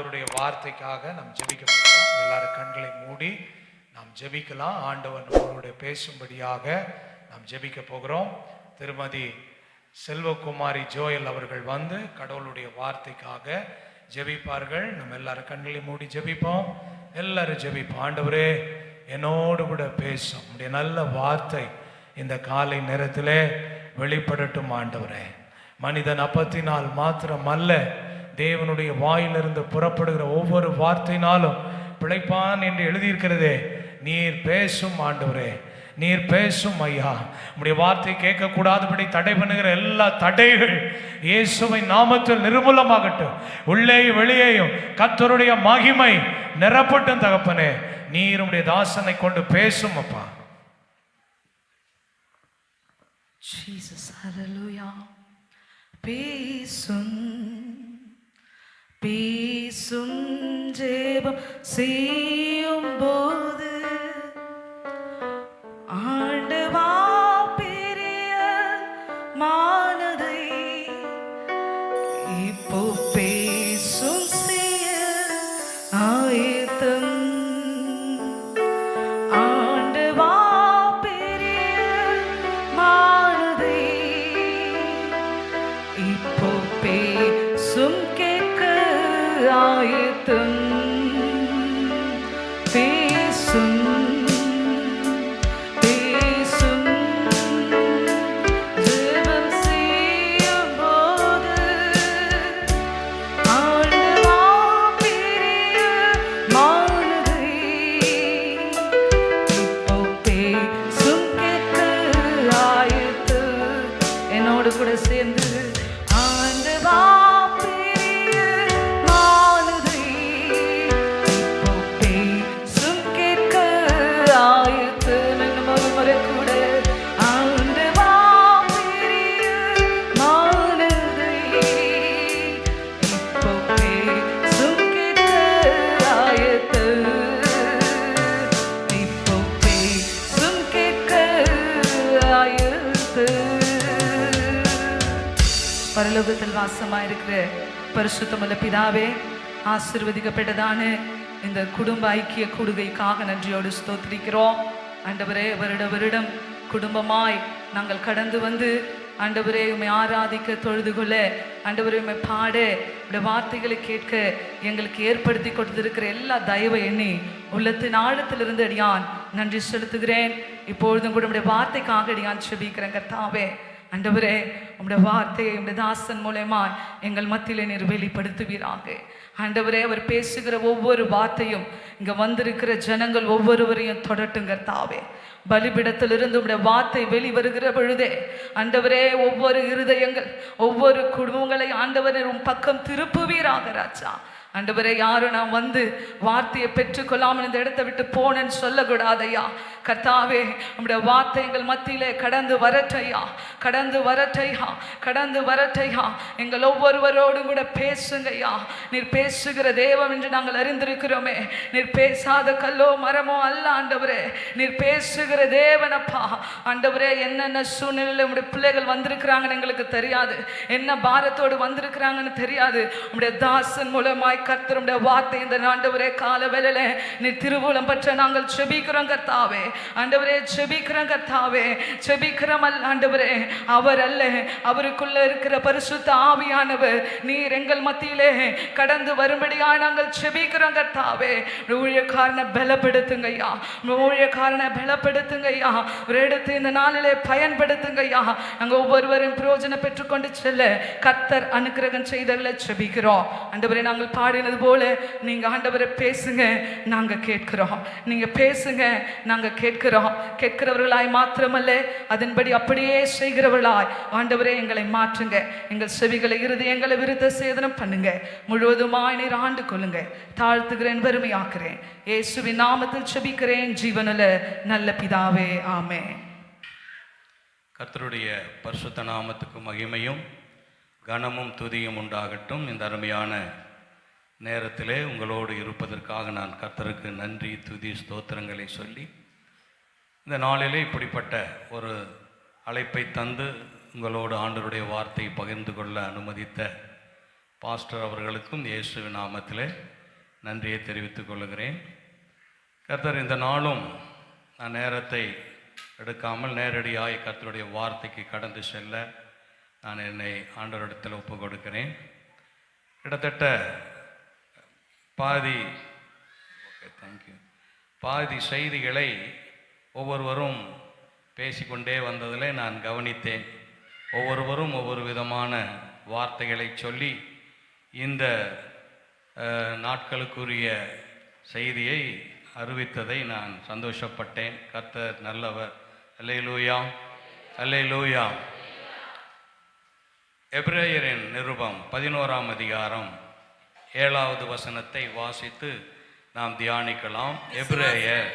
ஆண்டவருடைய வார்த்தைக்காக நாம் ஜெபிக்க போகிறோம். எல்லாரும் கண்களை மூடி நாம் ஜெபிக்கலாம். ஆண்டவர் நம்மளுடைய பேசும்படியாக நாம் ஜெபிக்க போகிறோம். திருமதி செல்வகுமாரி ஜோயல் அவர்கள் வந்து கடவுளுடைய வார்த்தைக்காக ஜெபிப்பார்கள். நம்ம எல்லாரும் கண்களை மூடி ஜெபிப்போம். எல்லாரும் ஜெபிப்போம். ஆண்டவரே, என்னோடு கூட பேசும் உடைய நல்ல வார்த்தை இந்த காலை நேரத்திலே வெளிப்படட்டும். ஆண்டவரே, மனிதன் அப்பத்தினால் மாத்திரம் அல்ல, தேவனுடைய வாயிலிருந்து புறப்படுகிற ஒவ்வொரு வார்த்தையினாலும் பிழைப்பான் என்று எழுதியிருக்கிறதே. நீர் பேசும் ஆண்டவரே, நீர் பேசும் ஐயா. உடைய வார்த்தை கேட்கக்கூடாதபடி தடை பண்ணுகிற எல்லா தடைகள் இயேசுவின் நாமத்தில் நிர்மூலமாகட்டும். உள்ளேயும் வெளியேயும் கர்த்தருடைய மகிமை நிரப்பட்டும். தகப்பனே, நீர் உடைய தாசனை கொண்டு பேசும் அப்பா. Jesus, hallelujah. பேசும் பேசும் ஜெபம் செய்யும் போது ஆண்டவா பெரிய மானதை இப்போ பேசும் செய்ய ஆயத்தம். ஆண்டவா பெரிய மானதை இப்போ பேசும் கேட்க ஆயத்தம். பேசும் பேசும் ஜெபம் செய்யும் போது ஆண்டவா பெரிய மானதை இப்போ பேசும் கேட்க ஆயத்தம். என்னோடு கூட சேர்ந்து ஆண்டவா பெரிய மானதை இப்போ பேசும் கேட்க ஆயத்தம். இன்னும் ஒரு முறை கூட ஆண்டவா பெரிய மானதை இப்போ பேசும் கேட்க ஆயத்தம். இப்போ பேசும் கேட்க ஆயத்தம். பரலோகத்தில் வாசமாயிருக்கிற பரிசுத்தமுள்ள பிதாவே, ஆசீர்வதிக்கப்பட்டதான இந்த குடும்ப ஐக்கிய கூடுகைக்காக நன்றியோடு ஸ்தோத்திரிக்கிறோம். ஆண்டவரே, வருடம் குடும்பமாய் நாங்கள் கடந்து வந்து ஆண்டவரே உம்மை ஆராதிக்க தொழுது கொள்ள, ஆண்டவரே உம்மை பாட, உடைய வார்த்தைகளை கேட்க எங்களுக்கு ஏற்படுத்தி கொடுத்திருக்கிற எல்லா தயவை எண்ணி உள்ளத்தின் ஆழத்திலிருந்து அடியான் நன்றி செலுத்துகிறேன். இப்பொழுதும் கூட உடைய வார்த்தைக்காக அடியான் செபிக்கிறேன். கர்த்தாவே, ஆண்டவரே, உம்முடைய வார்த்தையை உம்முடைய தாசன் மூலமா எங்கள் மத்தியிலே நீர் வெளிப்படுத்துவீராக. ஆண்டவரே, அவர் பேசுகிற ஒவ்வொரு வார்த்தையும் இங்க வந்திருக்கிற ஜனங்கள் ஒவ்வொருவரையும் தொடட்டும். கர்த்தாவே, பலிபிடத்திலிருந்து உம்முடைய வார்த்தை வெளிவருகிற பொழுதே ஆண்டவரே, ஒவ்வொரு இருதயங்கள் ஒவ்வொரு குடும்பங்களை ஆண்டவரே உம் பக்கம் திருப்புவீராக. ராஜா, ஆண்டவரே, யாரும் நான் வந்து வார்த்தையை பெற்றுக்கொள்ளாமல் இந்த இடத்தை விட்டு போனேன்னு சொல்லக்கூடாதையா. கர்த்தாவே, நம்முடைய வார்த்தை எங்கள் மத்தியிலே கடந்து வரட்டையா, கடந்து வரட்டையா, கடந்து வரட்டையா. எங்கள் ஒவ்வொருவரோடும் கூட பேசுங்கய்யா. நீர் பேசுகிற தேவன் என்று நாங்கள் அறிந்திருக்கிறோமே. நீர் பேசாத கல்லோ மரமோ அல்ல ஆண்டவரே, நீர் பேசுகிற தேவனப்பா. ஆண்டவரே, என்னென்ன சூழ்நிலையில் உங்களுடைய பிள்ளைகள் வந்திருக்கிறாங்கன்னு எங்களுக்கு தெரியாது, என்ன பாரத்தோடு வந்திருக்கிறாங்கன்னு தெரியாது. உங்களுடைய தாசன் மூலமாய் கர்த்தருடைய வார்த்தை இந்த ஆண்டவரே கால வேளையில நீர் திருவுளம் பற்ற நாங்கள் செபிக்கிறோம். கர்த்தாவே, ஆண்டவரே, செபிக்கிறோம். கர்த்தாவே, செபிக்கிறோம் ஆண்டவரே. அவர் அல்ல, அவருக்குள்ள இருக்கிற பரிசுத்த ஆவியானவர் நீர் எங்கள் மத்தியிலே கடந்து வரும்படியா நாங்கள் செபிக்கிறோம். கர்த்தாவே, ஊழியக்காரனை பலப்படுத்துங்கய்யா, ஊழியக்காரனை பலப்படுத்துங்கய்யா. ஒரு இடத்தை இந்த நாளிலே பயன்படுத்துங்கய்யா. நாங்கள் ஒவ்வொருவரும் பிரயோஜனம் பெற்றுக்கொண்டு செல்ல கர்த்தர் அனுக்கிரகம் செய்தவர்களை செபிக்கிறோம். ஆண்டவரே, நாங்கள் பாடினது போல நீங்க ஆண்டவரை பேசுங்க, நாங்க கேட்கிறோம். நீங்க பேசுங்க, நாங்க கேட்கிறோம். கேட்கிறவர்களாய் மாத்திரமல்ல, அதன்படி அப்படியே செய்கிறவர்களாய் ஆண்டவரே எங்களை மாற்றுங்க. எங்கள் செவிகளை இருதயங்களை விருத்த சேதனம் பண்ணுங்க. முழுவதுமாய் நீர் ஆண்டு கொள்ளுங்க. தாழ்த்துகிறேன், பெருமையாக்குறேன். இயேசுவின் நாமத்தில் செபிக்கிறேன் ஜீவனுள்ள நல்ல பிதாவே, ஆமென். கர்த்தருடைய பரிசுத்த நாமத்துக்கு மகிமையும் கனமும் துதியும் உண்டாகட்டும். இந்த அருமையான நேரத்திலே உங்களோடு இருப்பதற்காக நான் கர்த்தருக்கு நன்றி துதி ஸ்தோத்திரங்களை சொல்லி இந்த நாளிலே இப்படிப்பட்ட ஒரு அழைப்பை தந்து உங்களோடு ஆண்டவருடைய வார்த்தை பகிர்ந்து கொள்ள அனுமதித்த பாஸ்டர் அவர்களுக்கும் இயேசுவின் நாமத்திலே நன்றியை தெரிவித்துக் கொள்கிறேன். கர்த்தர் இந்த நாளும் நான் நேரத்தை எடுக்காமல் நேரடியாய் கர்த்தருடைய வார்த்தைக்கு கடந்து செல்ல நான் என்னை ஆண்டவரிடத்தில் ஒப்பு கொடுக்கிறேன். கிட்டத்தட்ட பாதி செய்திகளை ஒவ்வொருவரும் பேசிக்கொண்டே வந்ததில் நான் கவனித்தேன். ஒவ்வொருவரும் ஒவ்வொரு விதமான வார்த்தைகளை சொல்லி இந்த நாட்களுக்குரிய செய்தியை அறிவித்ததை நான் சந்தோஷப்பட்டேன். கர்த்தர் நல்லவர். அல்லேலூயா, அல்லேலூயா. எபிரேயரின் நிருபம் 11ஆம் அதிகாரம் 7வது வசனத்தை வாசித்து நாம் தியானிக்கலாம். எபிரேயர்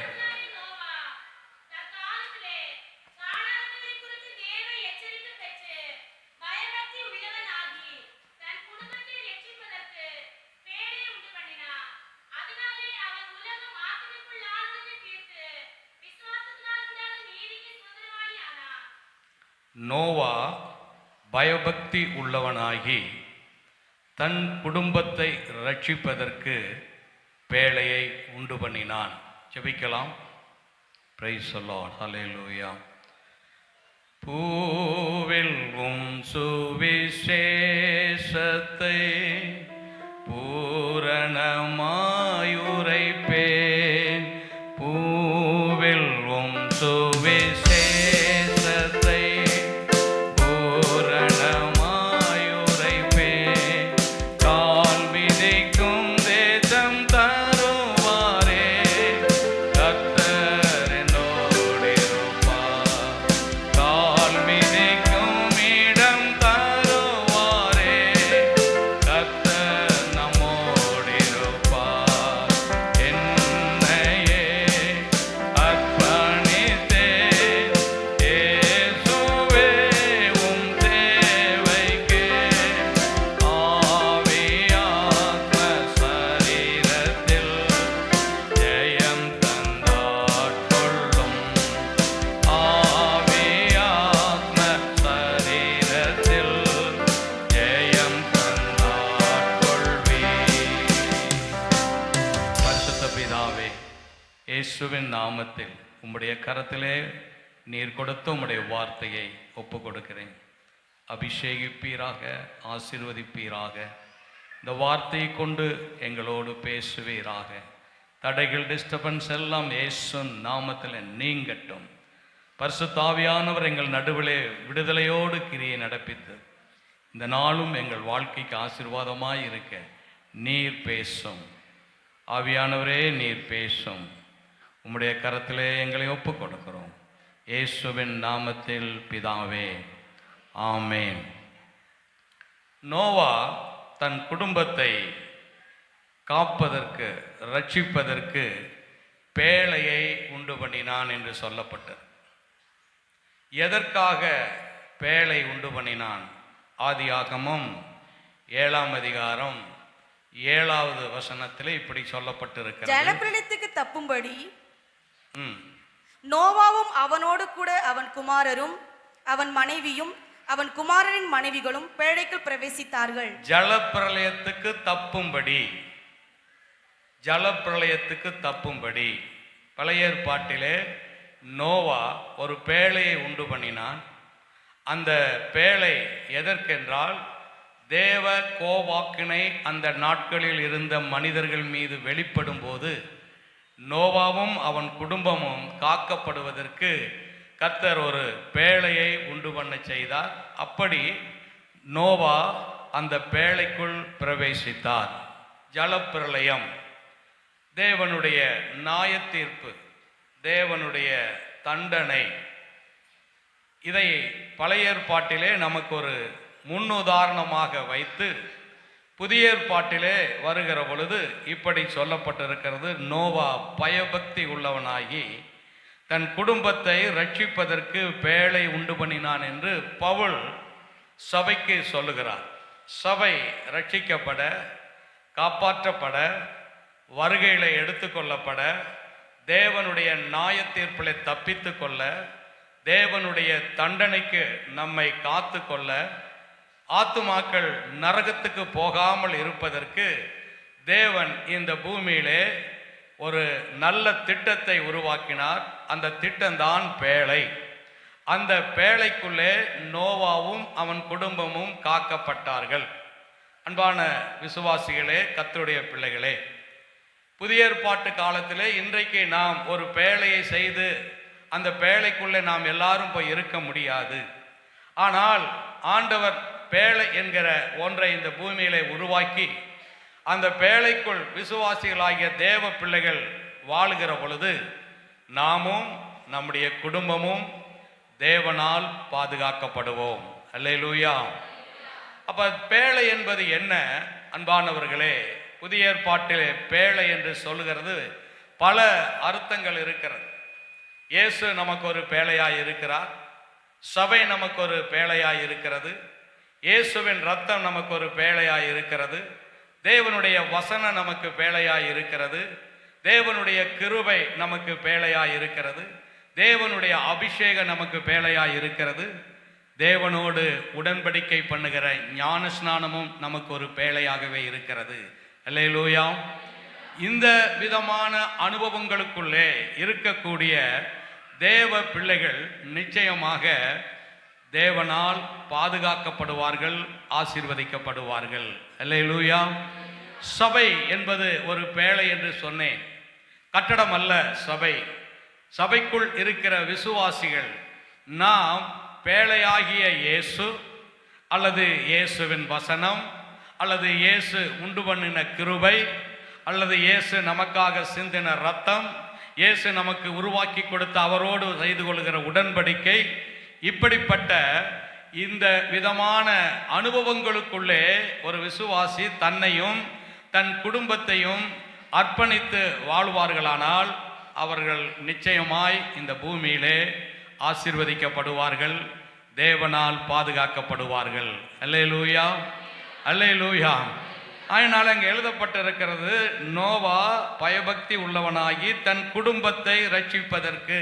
நோவா பயபக்தி உள்ளவனாகி தன் குடும்பத்தை ரட்சிப்பதற்கு பேழையை உண்டு பண்ணினான். ஜெபிக்கலாம். Praise the lord. ஹல்லேலூயா. பூவில் சுவிசேஷத்தை பூரணமாயுரைப்பேன். பூவில் சுவிசேஷத்தை இயேசுவின் நாமத்தில் உம்முடைய கரத்திலே நீர் கொடுத்த உம்முடைய வார்த்தையை ஒப்பு கொடுக்கிறேன். அபிஷேகிப்பீராக, ஆசீர்வதிப்பீராக. இந்த வார்த்தையை கொண்டு எங்களோடு பேசுவீராக. தடைகள், டிஸ்டர்பன்ஸ் எல்லாம் இயேசுவின் நாமத்தில் நீங்கட்டும். பரிசுத்த ஆவியானவர் எங்கள் நடுவிலே விடுதலையோடு கிரியை நடப்பித்து இந்த நாளும் எங்கள் வாழ்க்கைக்கு ஆசீர்வாதமாய் இருக்க நீர் பேசும். ஆவியானவரே, நீர் பேசும். உம்முடைய கரத்திலே எங்களை ஒப்பு கொடுக்கிறோம். இயேசுவின் நாமத்தில் பிதாவே, ஆமேன். நோவா தன் குடும்பத்தை காப்பதற்கு, ரட்சிப்பதற்கு பேழையை உண்டு பண்ணினான் என்று சொல்லப்பட்டது. எதற்காக பேழை உண்டு பண்ணினான்? ஆதியாகமம் 7ஆம் அதிகாரம் 7வது வசனத்திலே இப்படி சொல்லப்பட்டிருக்கிறது. ஜலப்பிரளயத்துக்கு தப்பும்படி நோவாவும் அவனோடு கூட அவன் குமாரரும் அவன் மனைவியும் அவன் குமாரரின் மனைவிகளும் பேழைக்குள் பிரவேசித்தார்கள். ஜலப்பிரளயத்துக்கு தப்பும்படி, ஜலப்பிரளயத்துக்கு தப்பும்படி பழைய ஏற்பாட்டிலே நோவா ஒரு பேழையை உண்டு பண்ணினான். அந்த பேழை எதற்கென்றால் தேவ கோவாக்கினை அந்த நாட்களில் இருந்த மனிதர்கள் மீது வெளிப்படும் போது நோவாவும் அவன் குடும்பமும் காக்கப்படுவதற்கு கர்த்தர் ஒரு பேழையை உண்டு பண்ண செய்தார். அப்படி நோவா அந்த பேழைக்குள் பிரவேசித்தார். ஜலப்பிரளயம் தேவனுடைய நியாயத்தீர்ப்பு, தேவனுடைய தண்டனை. இதை பழைய ஏற்பாட்டிலே நமக்கு ஒரு முன்னுதாரணமாக வைத்து புதிய ஏற்பாட்டிலே வருகிற பொழுது இப்படி சொல்லப்பட்டிருக்கிறது. நோவா பயபக்தி உள்ளவனாகி தன் குடும்பத்தை ரட்சிப்பதற்கு பேழை உண்டு பண்ணினான் என்று பவுல் சபைக்கு சொல்லுகிறார். சபை ரட்சிக்கப்பட, காப்பாற்றப்பட, வருகையில எடுத்துக்கொள்ளப்பட, தேவனுடைய நியாயத்தீர்ப்பிலே தப்பித்து கொள்ள, தேவனுடைய தண்டனைக்கு நம்மை காத்து கொள்ள ஆத்துமாக்கள் நரகத்துக்கு போகாமல் இருப்பதற்கு தேவன் இந்த பூமியிலே ஒரு நல்ல திட்டத்தை உருவாக்கினார். அந்த திட்டம்தான் பேழை. அந்த பேழைக்குள்ளே நோவாவும் அவன் குடும்பமும் காக்கப்பட்டார்கள். அன்பான விசுவாசிகளே, கர்த்தருடைய பிள்ளைகளே, புதிய ஏற்பாட்டு காலத்திலே இன்றைக்கு நாம் ஒரு பேழையை செய்து அந்த பேழைக்குள்ளே நாம் எல்லாரும் போய் இருக்க முடியாது. ஆனால் ஆண்டவர் பேழை என்கிற ஒன்றை இந்த பூமியிலே உருவாக்கி அந்த பேழைக்குள் விசுவாசிகளாகிய தேவ பிள்ளைகள் வாழுகிற பொழுது நாமும் நம்முடைய குடும்பமும் தேவனால் பாதுகாக்கப்படுவோம். அல்லேலூயா. அப்ப பேழை என்பது என்ன? அன்பானவர்களே, புதிய ஏற்பாட்டிலே பேழை என்று சொல்லுகிறது பல அர்த்தங்கள் இருக்கிறது. இயேசு நமக்கு ஒரு பேழையாய் இருக்கிறார். சபை நமக்கு ஒரு பேழையாய் இருக்கிறது. இயேசுவின் ரத்தம் நமக்கு ஒரு பேழையாய் இருக்கிறது. தேவனுடைய வசனம் நமக்கு பேழையாய் இருக்கிறது. தேவனுடைய கிருபை நமக்கு பேழையாய் இருக்கிறது. தேவனுடைய அபிஷேகம் நமக்கு பேழையாய் இருக்கிறது. தேவனோடு உடன்படிக்கை பண்ணுகிற ஞான ஸ்நானமும் நமக்கு ஒரு பேழையாகவே இருக்கிறது. அல்லேலூயா. இந்த விதமான அனுபவங்களுக்குள்ளே இருக்கக்கூடிய தேவ பிள்ளைகள் நிச்சயமாக தேவனால் பாதுகாக்கப்படுவார்கள், ஆசீர்வதிக்கப்படுவார்கள். அல்லேலூயா. சபை என்பது ஒரு பேழை என்று சொன்னேன். கட்டடம் அல்ல சபை. சபைக்குள் இருக்கிற விசுவாசிகள் நாம் பேழையாகிய இயேசு அல்லது இயேசுவின் வசனம் அல்லது இயேசு உண்டு பண்ணின கிருபை அல்லது இயேசு நமக்காக சிந்தின ரத்தம், இயேசு நமக்கு உருவாக்கி கொடுத்த அவரோடு செய்து கொள்கிற உடன்படிக்கை, இப்படிப்பட்ட இந்த விதமான அனுபவங்களுக்குள்ளே ஒரு விசுவாசி தன்னையும் தன் குடும்பத்தையும் அர்ப்பணித்து வாழ்வார்களானால் அவர்கள் நிச்சயமாய் இந்த பூமியிலே ஆசீர்வதிக்கப்படுவார்கள், தேவனால் பாதுகாக்கப்படுவார்கள். அல்லேலூயா, அல்லேலூயா. அதனால் அங்கே எழுதப்பட்டிருக்கிறது, நோவா பயபக்தி உள்ளவனாகி தன் குடும்பத்தை ரட்சிப்பதற்கு.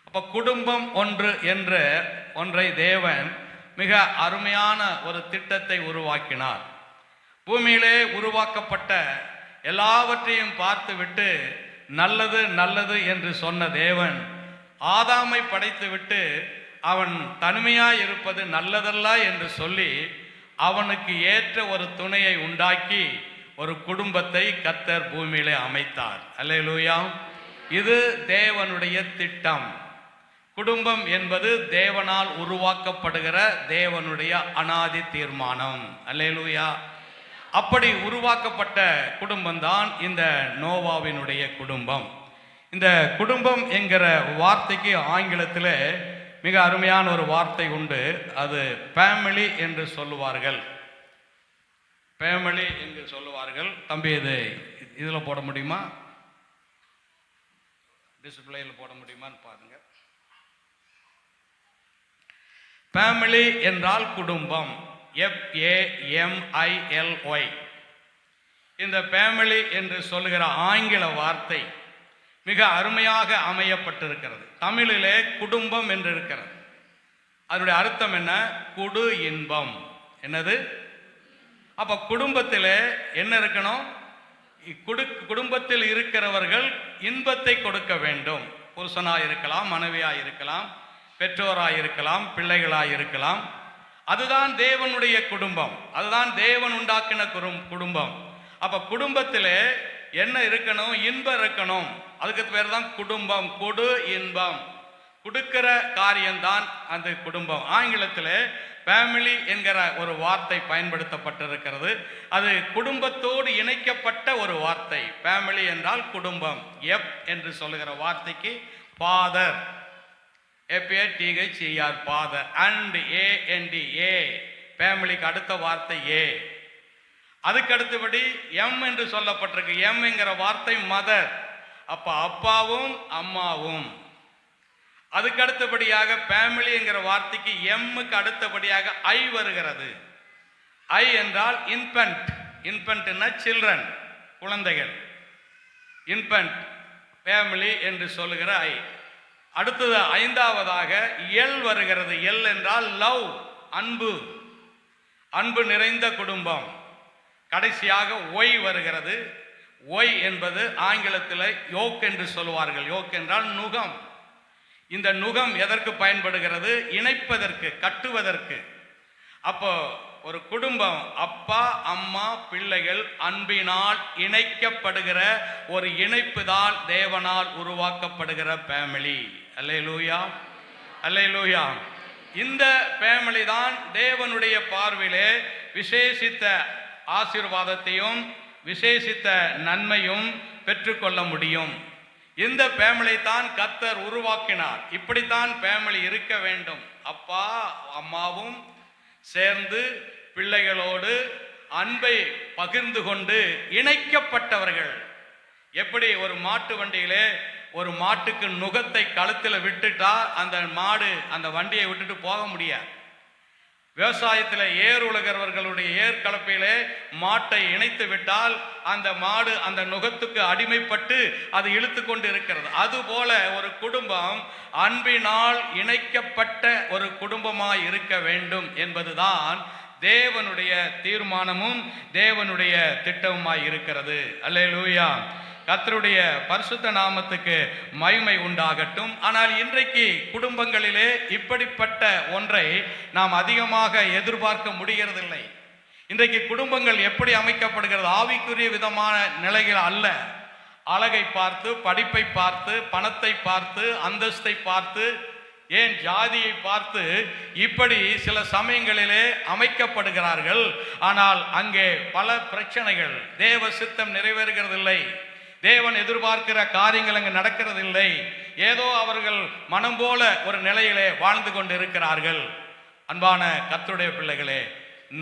அப்போ குடும்பம் ஒன்று என்ற ஒன்றை தேவன் மிக அருமையான ஒரு திட்டத்தை உருவாக்கினார். பூமியிலே உருவாக்கப்பட்ட எல்லாவற்றையும் பார்த்துவிட்டு நல்லது நல்லது என்று சொன்ன தேவன் ஆதாமை படைத்துவிட்டு அவன் தனிமையாய் இருப்பது நல்லதல்ல என்று சொல்லி அவனுக்கு ஏற்ற ஒரு துணையை உண்டாக்கி ஒரு குடும்பத்தை கர்த்தர் பூமியிலே அமைத்தார். அல்லேலூயா. இது தேவனுடைய திட்டம். குடும்பம் என்பது தேவனால் உருவாக்கப்படுகிற தேவனுடைய அனாதி தீர்மானம். அல்லேலூயா. அப்படி உருவாக்கப்பட்ட குடும்பம்தான் இந்த நோவாவினுடைய குடும்பம். இந்த குடும்பம் என்கிற வார்த்தைக்கு ஆங்கிலத்தில் மிக அருமையான ஒரு வார்த்தை உண்டு. அது ஃபேமிலி என்று சொல்லுவார்கள். ஃபேமிலி என்று சொல்லுவார்கள். தம்பி, இது இதில் போட முடியுமா? டிஸ்பிளேயில் போட முடியுமான்னு பாருங்க. ஃபேமிலி என்றால் குடும்பம். FAMILY. இந்த ஃபேமிலி என்று சொல்லுகிற ஆங்கில வார்த்தை மிக அருமையாக அமையப்பட்டிருக்கிறது. தமிழிலே குடும்பம் என்று இருக்கிறது. அதனுடைய அர்த்தம் என்ன? குடு இன்பம். என்னது? அப்ப குடும்பத்திலே என்ன இருக்கணும்? குடும்பத்தில் இருக்கிறவர்கள் இன்பத்தை கொடுக்க வேண்டும். புருஷனாய் இருக்கலாம், மனைவியாய் இருக்கலாம், பெற்றோராய் இருக்கலாம், பிள்ளைகளாய் இருக்கலாம். அதுதான் தேவனுடைய குடும்பம். அதுதான் தேவன் உண்டாக்கின குடும்பம். அப்ப குடும்பத்திலே என்ன இருக்கணும்? இன்பம் இருக்கணும். அதுக்கு பேர் தான் குடும்பம். கொடு இன்பம். கொடுக்கிற காரியம்தான் அந்த குடும்பம். ஆங்கிலத்தில் ஃபேமிலி என்கிற ஒரு வார்த்தை பயன்படுத்தப்பட்டிருக்கிறது. அது குடும்பத்தோடு இணைக்கப்பட்ட ஒரு வார்த்தை. ஃபேமிலி என்றால் குடும்பம். F என்று சொல்லுகிற வார்த்தைக்கு father, FATHER, father. And AND ஃபேமிலிக்கு அடுத்த வார்த்தை A. அதுக்கு அடுத்தபடி M என்று சொல்லப்பட்டிருக்கு. M என்கிற வார்த்தை மதர். அப்ப அப்பாவும் அம்மாவும். அதுக்கு அடுத்தபடியாக ஃபேமிலி என்கிற வார்த்தைக்கு எம்முக்கு அடுத்தபடியாக I வருகிறது. I என்றால் இன்ஃபன்ட். இன்ஃபன்ட்னா சில்ட்ரன், குழந்தைகள். இன்ஃபன்ட், ஃபேமிலி என்று சொல்லுகிற I. அடுத்தது ஐந்தாவதாக L வருகிறது. L என்றால் லவ், அன்பு. அன்பு நிறைந்த குடும்பம். கடைசியாக ஒய் வருகிறது. ஒய் என்பது ஆங்கிலத்தில் யோக் என்று சொல்வார்கள். யோக் என்றால் நுகம். இந்த நுகம் எதற்கு பயன்படுகிறது? இணைப்பதற்கு, கட்டுவதற்கு. அப்போ ஒரு குடும்பம் அப்பா அம்மா பிள்ளைகள் அன்பினால் இணைக்கப்படுகிற ஒரு இணைப்பு தான் தேவனால் உருவாக்கப்படுகிற ஃபேமிலி. அல்லேலூயா, அல்லேலூயா. இந்த ஃபேமிலி தான் தேவனுடைய பார்வையிலே விசேஷித்த ஆசீர்வாதத்தையும் விசேஷித்த நன்மையும் பெற்றுக்கொள்ள முடியும். இந்த ஃபேமிலி தான் கர்த்தர் உருவாக்கினார். இப்படித்தான் ஃபேமிலி இருக்க வேண்டும். அப்பா அம்மாவும் சேர்ந்து பிள்ளைகளோடு அன்பை பகிர்ந்து கொண்டு இணைக்கப்பட்டவர்கள். எப்படி ஒரு மாட்டு வண்டியிலே ஒரு மாட்டுக்கு நுகத்தை கழுத்தில் விட்டுட்டா அந்த மாடு அந்த வண்டியை விட்டுட்டு போக முடியாது. விவசாயத்தில் ஏர் உலகிறவர்களுடைய ஏர் கலப்பையிலே மாட்டை இணைத்து விட்டால் அந்த மாடு அந்த நுகத்துக்கு அடிமைப்பட்டு அது இழுத்து கொண்டு இருக்கிறது. அதுபோல ஒரு குடும்பம் அன்பினால் இணைக்கப்பட்ட ஒரு குடும்பமாய் இருக்க வேண்டும் என்பதுதான் தேவனுடைய தீர்மானமும் தேவனுடைய திட்டமுமாய் இருக்கிறது. அல்லேலூயா. கர்த்தருடைய பரிசுத்த நாமத்துக்கு மகிமை உண்டாகட்டும். ஆனால் இன்றைக்கு குடும்பங்களிலே இப்படிப்பட்ட ஒன்றை நாம் அதிகமாக எதிர்பார்க்க முடிகிறதில்லை. இன்றைக்கு குடும்பங்கள் எப்படி அமைக்கப்படுகிறது? ஆவிக்குரிய விதமான நிலைகள் அல்ல. அழகை பார்த்து, படிப்பை பார்த்து, பணத்தை பார்த்து, அந்தஸ்தை பார்த்து, ஏன் ஜாதியை பார்த்து இப்படி சில சமயங்களிலே அமைக்கப்படுகிறார்கள். ஆனால் அங்கே பல பிரச்சனைகள், தேவ சித்தம் நிறைவேறுகிறதில்லை. தேவன் எதிர்பார்க்கிற காரியங்கள் அங்கு நடக்கிறதில்லை. ஏதோ அவர்கள் மனம் போல ஒரு நிலையிலே வாழ்ந்து கொண்டு இருக்கிறார்கள். அன்பான கர்த்தருடைய பிள்ளைகளே,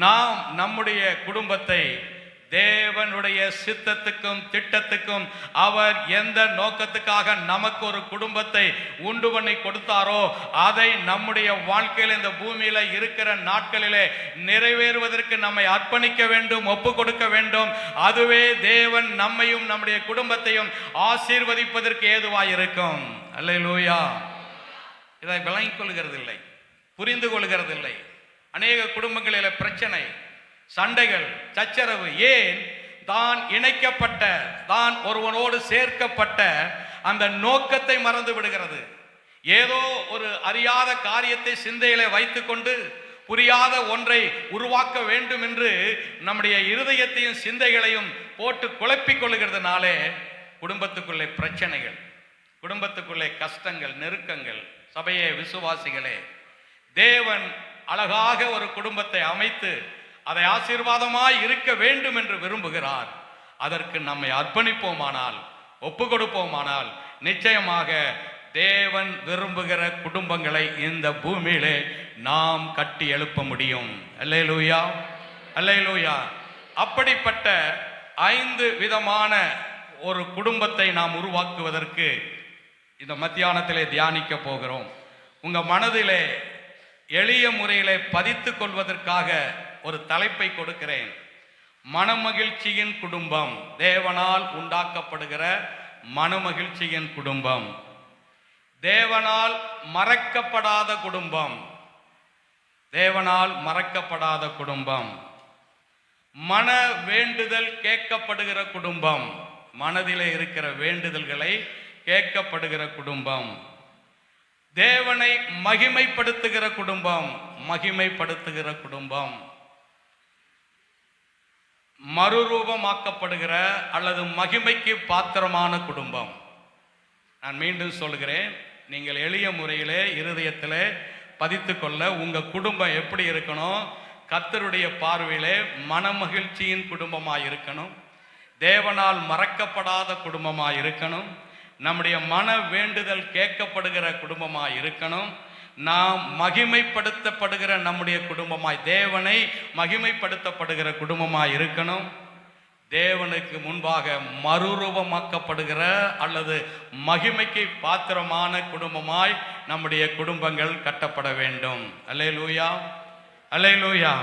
நாம் நம்முடைய குடும்பத்தை தேவனுடைய சித்தத்துக்கும் திட்டத்துக்கும் அவர் எந்த நோக்கத்துக்காக நமக்கு ஒரு குடும்பத்தை உண்டு பண்ணி கொடுத்தாரோ அதை நம்முடைய வாழ்க்கையில் இந்த பூமியில இருக்கிற நாட்களிலே நிறைவேறுவதற்கு நம்மை அர்ப்பணிக்க வேண்டும், ஒப்பு கொடுக்க வேண்டும். அதுவே தேவன் நம்மையும் நம்முடைய குடும்பத்தையும் ஆசீர்வதிப்பதற்கு ஏதுவாய் இருக்கும். அல்லேலூயா. இதை விளங்கிக் கொள்கிறதில்லை, புரிந்து கொள்கிறதில்லை. அநேக குடும்பங்களில் பிரச்சனை, சண்டைகள், சச்சரவு. ஏன்? தான் இணைக்கப்பட்ட, தான் ஒருவனோடு சேர்க்கப்பட்ட அந்த நோக்கத்தை மறந்து விடுகிறது. ஏதோ ஒரு அறியாத காரியத்தை சிந்தையிலே வைத்துக்கொண்டு புரியாத ஒன்றை உருவாக்க வேண்டும் என்று நம்முடைய இருதயத்தையும் சிந்தைகளையும் போட்டு குழப்பிக் கொள்ளுகிறதுனாலே குடும்பத்துக்குள்ளே பிரச்சனைகள், குடும்பத்துக்குள்ளே கஷ்டங்கள், நெருக்கங்கள். சபையே, விசுவாசிகளே, தேவன் அழகாக ஒரு குடும்பத்தை அமைத்து அதை ஆசீர்வாதமாய் இருக்க வேண்டும் என்று விரும்புகிறார். அதற்கு நம்மை அர்ப்பணிப்போமானால், ஒப்பு கொடுப்போமானால் நிச்சயமாக தேவன் விரும்புகிற குடும்பங்களை இந்த பூமியிலே நாம் கட்டி எழுப்ப முடியும். அல்லேலூயா, அல்லேலூயா. அப்படிப்பட்ட 5 விதமான ஒரு குடும்பத்தை நாம் உருவாக்குவதற்கு இந்த மத்தியானத்திலே தியானிக்க போகிறோம். உங்க மனதிலே எளிய முறையிலே பதித்து கொள்வதற்காக ஒரு தலைப்பை கொடுக்கிறேன். மனமகிழ்ச்சியின் குடும்பம், தேவனால் உண்டாக்கப்படுகிற மனமகிழ்ச்சியின் குடும்பம். தேவனால் மறக்கப்படாத குடும்பம், தேவனால் மறக்கப்படாத குடும்பம். மன வேண்டுதல் கேட்கப்படுகிற குடும்பம், மனதிலே இருக்கிற வேண்டுதல்களை கேட்கப்படுகிற குடும்பம். தேவனை மகிமைப்படுத்துகிற குடும்பம், மகிமைப்படுத்துகிற குடும்பம். மறுரூபமாக்கப்படுகிற அல்லது மகிமைக்கு பாத்திரமான குடும்பம். நான் மீண்டும் சொல்கிறேன், நீங்கள் எளிய முறையிலே இருதயத்திலே பதித்து கொள்ள, உங்க குடும்பம் எப்படி இருக்கணும்? கர்த்தருடைய பார்வையிலே மனமகிழ்ச்சியின் குடும்பமாய் இருக்கணும், தேவனால் மறக்கப்படாத குடும்பமாய் இருக்கணும், நம்முடைய மன வேண்டுதல் கேட்கப்படுகிற குடும்பமாய் இருக்கணும், நாம் மகிமைப்படுத்தப்படுகிற நம்முடைய குடும்பமாய், தேவனை மகிமைப்படுத்தப்படுகிற குடும்பமாய் இருக்கணும். தேவனுக்கு முன்பாக மறுரூபமாக்கப்படுகிற அல்லது மகிமைக்கு பாத்திரமான குடும்பமாய் நம்முடைய குடும்பங்கள் கட்டப்பட வேண்டும். அல்லேலூயா, அல்லேலூயா.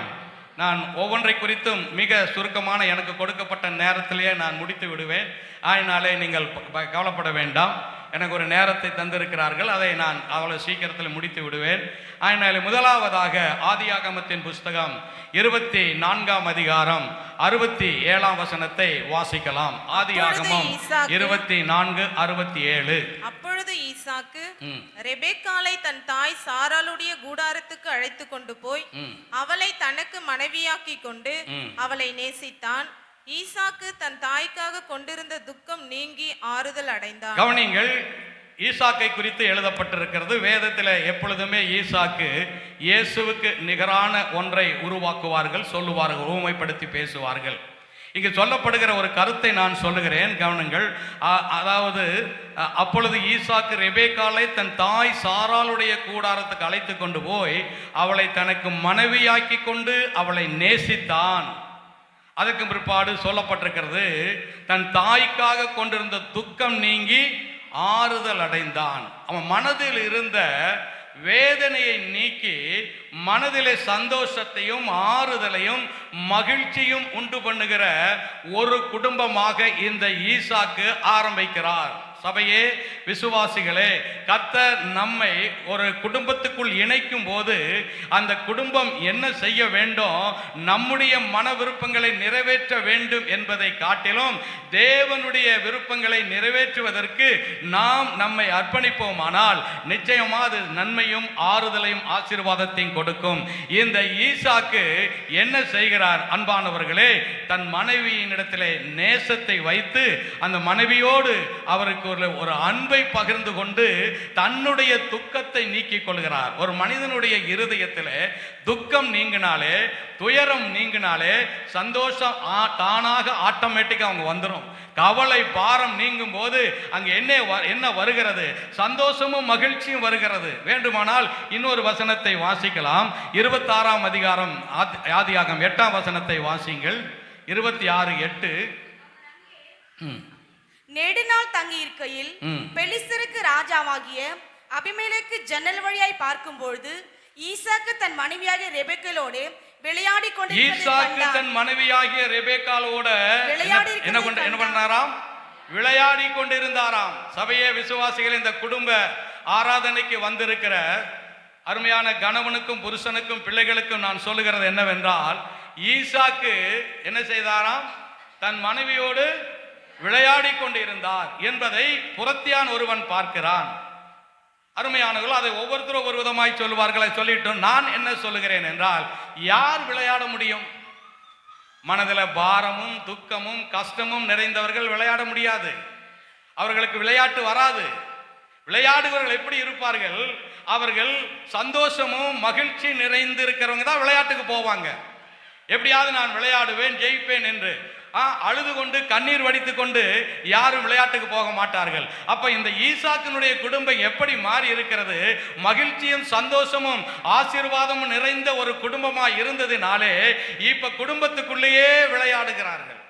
நான் ஒவ்வொன்றை குறித்தும் மிக சுருக்கமான எனக்கு கொடுக்கப்பட்ட நேரத்திலேயே நான் முடித்து விடுவேன். அதனாலே நீங்கள் கவலைப்பட வேண்டாம். எனக்கு ஒரு நேரத்தை தந்திருக்கிறார்கள். அதை நான் அவ்வளவு சீக்கிரத்தில் முடித்து விடுவேன். அதனால் முதலாவதாக ஆதியாகமத்தின் புஸ்தகம் 24ஆம் அதிகாரம் 67ஆம் வசனத்தை வாசிக்கலாம். ஆதியாகமம் 24:67. அப்பொழுது ஈசாக்கு ரெபெக்காளை தன் தாய் சாராளுடைய கூடாரத்துக்கு அழைத்து கொண்டு போய் அவளை தனக்கு மனைவியாக்கி கொண்டு அவளை நேசித்தான். ஈசாக்கு தன் தாய்க்காக கொண்டிருந்த துக்கம் நீங்கி ஆறுதல் அடைந்தான். கவனிங்கள், ஈசாக்கை குறித்து எழுதப்பட்டிருக்கிறது. வேதத்தில் எப்பொழுதுமே ஈசாக்கு இயேசுவுக்கு நிகரான ஒன்றை உருவாக்குவார்கள், சொல்லுவார்கள், ஊமைப்படுத்தி பேசுவார்கள். இங்கு சொல்லப்படுகிற ஒரு கருத்தை நான் சொல்லுகிறேன், கவனிங்கள். அதாவது அப்பொழுது ஈசாக்கு ரெபெக்காளை தன் தாய் சாராளுடைய கூடாரத்துக்கு அழைத்து கொண்டு போய் அவளை தனக்கு மனைவியாக்கி கொண்டு அவளை நேசித்தான். அதுக்கு பிற்பாடு சொல்லப்பட்டிருக்கிறது, தன் தாய்க்காக கொண்டிருந்த துக்கம் நீங்கி ஆறுதல் அடைந்தான். அவன் மனதில் இருந்த வேதனையை நீக்கி மனதிலே சந்தோஷத்தையும் ஆறுதலையும் மகிழ்ச்சியும் உண்டு பண்ணுகிற ஒரு குடும்பமாக இந்த ஈசாக்கு ஆரம்பிக்கிறார். சபையே, விசுவாசிகளே, கர்த்தர் நம்மை ஒரு குடும்பத்துக்குள் இணைக்கும் போது அந்த குடும்பம் என்ன செய்ய வேண்டும், நம்முடைய மன விருப்பங்களை நிறைவேற்ற வேண்டும் என்பதை காட்டிலும் தேவனுடைய விருப்பங்களை நிறைவேற்றுவதற்கு நாம் நம்மை அர்ப்பணிப்போமானால் நிச்சயமாக அது நன்மையும் ஆறுதலையும் ஆசீர்வாதத்தையும் கொடுக்கும். இந்த ஈசாக்கு என்ன செய்கிறார் அன்பானவர்களே, தன் மனைவியினிடத்திலே நேசத்தை வைத்து அந்த மனைவியோடு அவருக்கு ஒரு அன்பை பகிர்ந்து கொண்டு தன்னுடைய துக்கத்தை நீக்கிக் கொள்கிறார். ஒரு மனிதனுடைய இருதயத்தில் துக்கம் நீங்கினாலே, துயரம் நீங்கினாலே சந்தோஷம் தானாக ஆட்டோமேட்டிக்காக அவங்க வந்துடும். கவலை பாரம் நீங்கும் போது அங்கே என்ன வருகிறது, சந்தோஷமும் மகிழ்ச்சியும் வருகிறது. வேண்டுமானால் இன்னொரு வசனத்தை வாசிக்கலாம். 26ஆம் அதிகாரம் ஆதியாகமம் 8ஆம் வசனத்தை வாசிங்கள். 26:8. நெடுநாள் தங்கி இருக்கையில் பெலிஸ்தருக்கு ராஜாவாகிய அபிமெலேக்கு ஜன்னல் வழியாய் பார்க்கும்பொழுது ஈசாக்கு தன் மனைவியாகிய ரெபெக்காளோடு விளையாடி கொண்டிருந்தாராம். சபையே, விசுவாசிகள், இந்த குடும்ப ஆராதனைக்கு வந்திருக்கிற அருமையான கணவனுக்கும் புருஷனுக்கும் பிள்ளைகளுக்கும் நான் சொல்லுகிறது என்னவென்றால், ஈசாக்கு என்ன செய்தாராம், தன் மனைவியோடு விளையாடி கொண்டிருந்தார் என்பதை புறத்தியான் ஒருவன் பார்க்கிறான். அருமையானவர்கள், அதை ஒவ்வொருத்தரும் ஒரு விதமாய் சொல்லுவார்களை சொல்லிட்டு நான் என்ன சொல்லுகிறேன் என்றால், யார் விளையாட முடியும்? மனதில் பாரமும் துக்கமும் கஷ்டமும் நிறைந்தவர்கள் விளையாட முடியாது. அவர்களுக்கு விளையாட்டு வராது. விளையாடுபவர்கள் எப்படி இருப்பார்கள்? அவர்கள் சந்தோஷமும் மகிழ்ச்சி நிறைந்து இருக்கிறவங்க தான் விளையாட்டுக்கு போவாங்க. எப்படியாவது நான் விளையாடுவேன், ஜெயிப்பேன் என்று அழுது கொண்டு கண்ணீர் வடித்து கொண்டு யாரும் விளையாட்டுக்கு போக மாட்டார்கள். அப்ப இந்த ஈசாக்கினுடைய குடும்பம் எப்படி மாறி இருக்கிறது? மகிழ்ச்சியும் சந்தோஷமும் ஆசீர்வாதமும் நிறைந்த ஒரு குடும்பமா இருந்ததினாலே இப்ப குடும்பத்துக்குள்ளேயே விளையாடுகிறார்கள்.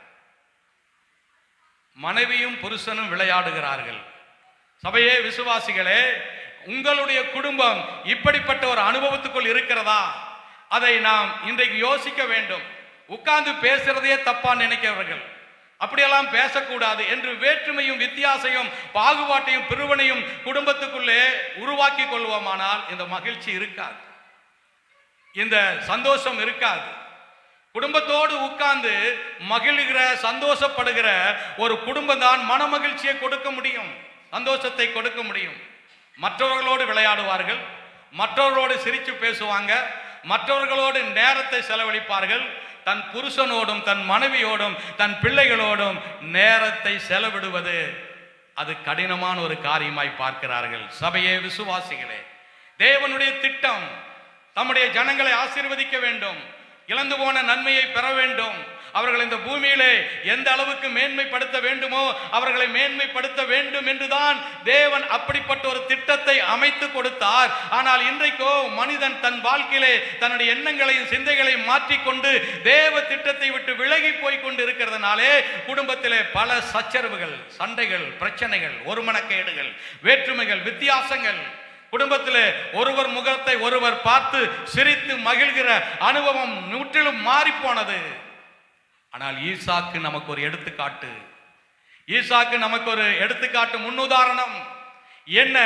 மனைவியும் புருஷனும் விளையாடுகிறார்கள். சபையே, விசுவாசிகளே, உங்களுடைய குடும்பம் இப்படிப்பட்ட ஒரு அனுபவத்துக்குள் இருக்கிறதா? அதை நாம் இன்றைக்கு யோசிக்க வேண்டும். உட்கார்ந்து பேசுறதையே தப்பா நினைக்கிறவர்கள், அப்படியெல்லாம் பேசக்கூடாது என்று வேற்றுமையும் வித்தியாசையும் பாகுபாட்டையும் பிரிவினையும் குடும்பத்துக்குள்ளே உருவாக்கி கொள்வோமானால் இந்த மகிழ்ச்சி இருக்காது, இந்த சந்தோஷம் இருக்காது. குடும்பத்தோடு உட்கார்ந்து மகிழ்கிற சந்தோஷப்படுகிற ஒரு குடும்பம் தான் மன மகிழ்ச்சியை கொடுக்க முடியும், சந்தோஷத்தை கொடுக்க முடியும். மற்றவர்களோடு விளையாடுவார்கள், மற்றவர்களோடு சிரித்து பேசுவாங்க, மற்றவர்களோடு நேரத்தை செலவழிப்பார்கள். தன் புருஷனோடும் தன் மனைவியோடும் தன் பிள்ளைகளோடும் நேரத்தை செலவிடுவது அது கடினமான ஒரு காரியமாய் பார்க்கிறார்கள். சபையே, விசுவாசிகளே, தேவனுடைய திட்டம் தம்முடைய ஜனங்களை ஆசீர்வதிக்க வேண்டும், இழந்து போன நன்மையை பெற வேண்டும். அவர்கள் இந்த பூமியிலே எந்த அளவுக்கு மேன்மைப்படுத்த வேண்டுமோ அவர்களை மேன்மைப்படுத்த வேண்டும் என்றுதான் தேவன் அப்படிப்பட்ட ஒரு திட்டத்தை அமைத்து கொடுத்தார். ஆனால் இன்றைக்கோ மனிதன் தன் வாழ்க்கையிலே தன்னுடைய எண்ணங்களையும் சிந்தைகளையும் மாற்றிக்கொண்டு தேவ திட்டத்தை விட்டு விலகி போய் கொண்டு இருக்கிறதுனாலே குடும்பத்திலே பல சச்சரவுகள், சண்டைகள், பிரச்சனைகள், ஒருமனக்கேடுகள், வேற்றுமைகள், வித்தியாசங்கள், குடும்பத்திலே ஒருவர் முகத்தை ஒருவர் பார்த்து சிரித்து மகிழ்கிற அனுபவம் முற்றிலும் மாறி போனது. ஆனால் ஈசாக்கு நமக்கு ஒரு எடுத்துக்காட்டு, ஈசாக்கு நமக்கு ஒரு எடுத்துக்காட்டு, முன்னுதாரணம். என்ன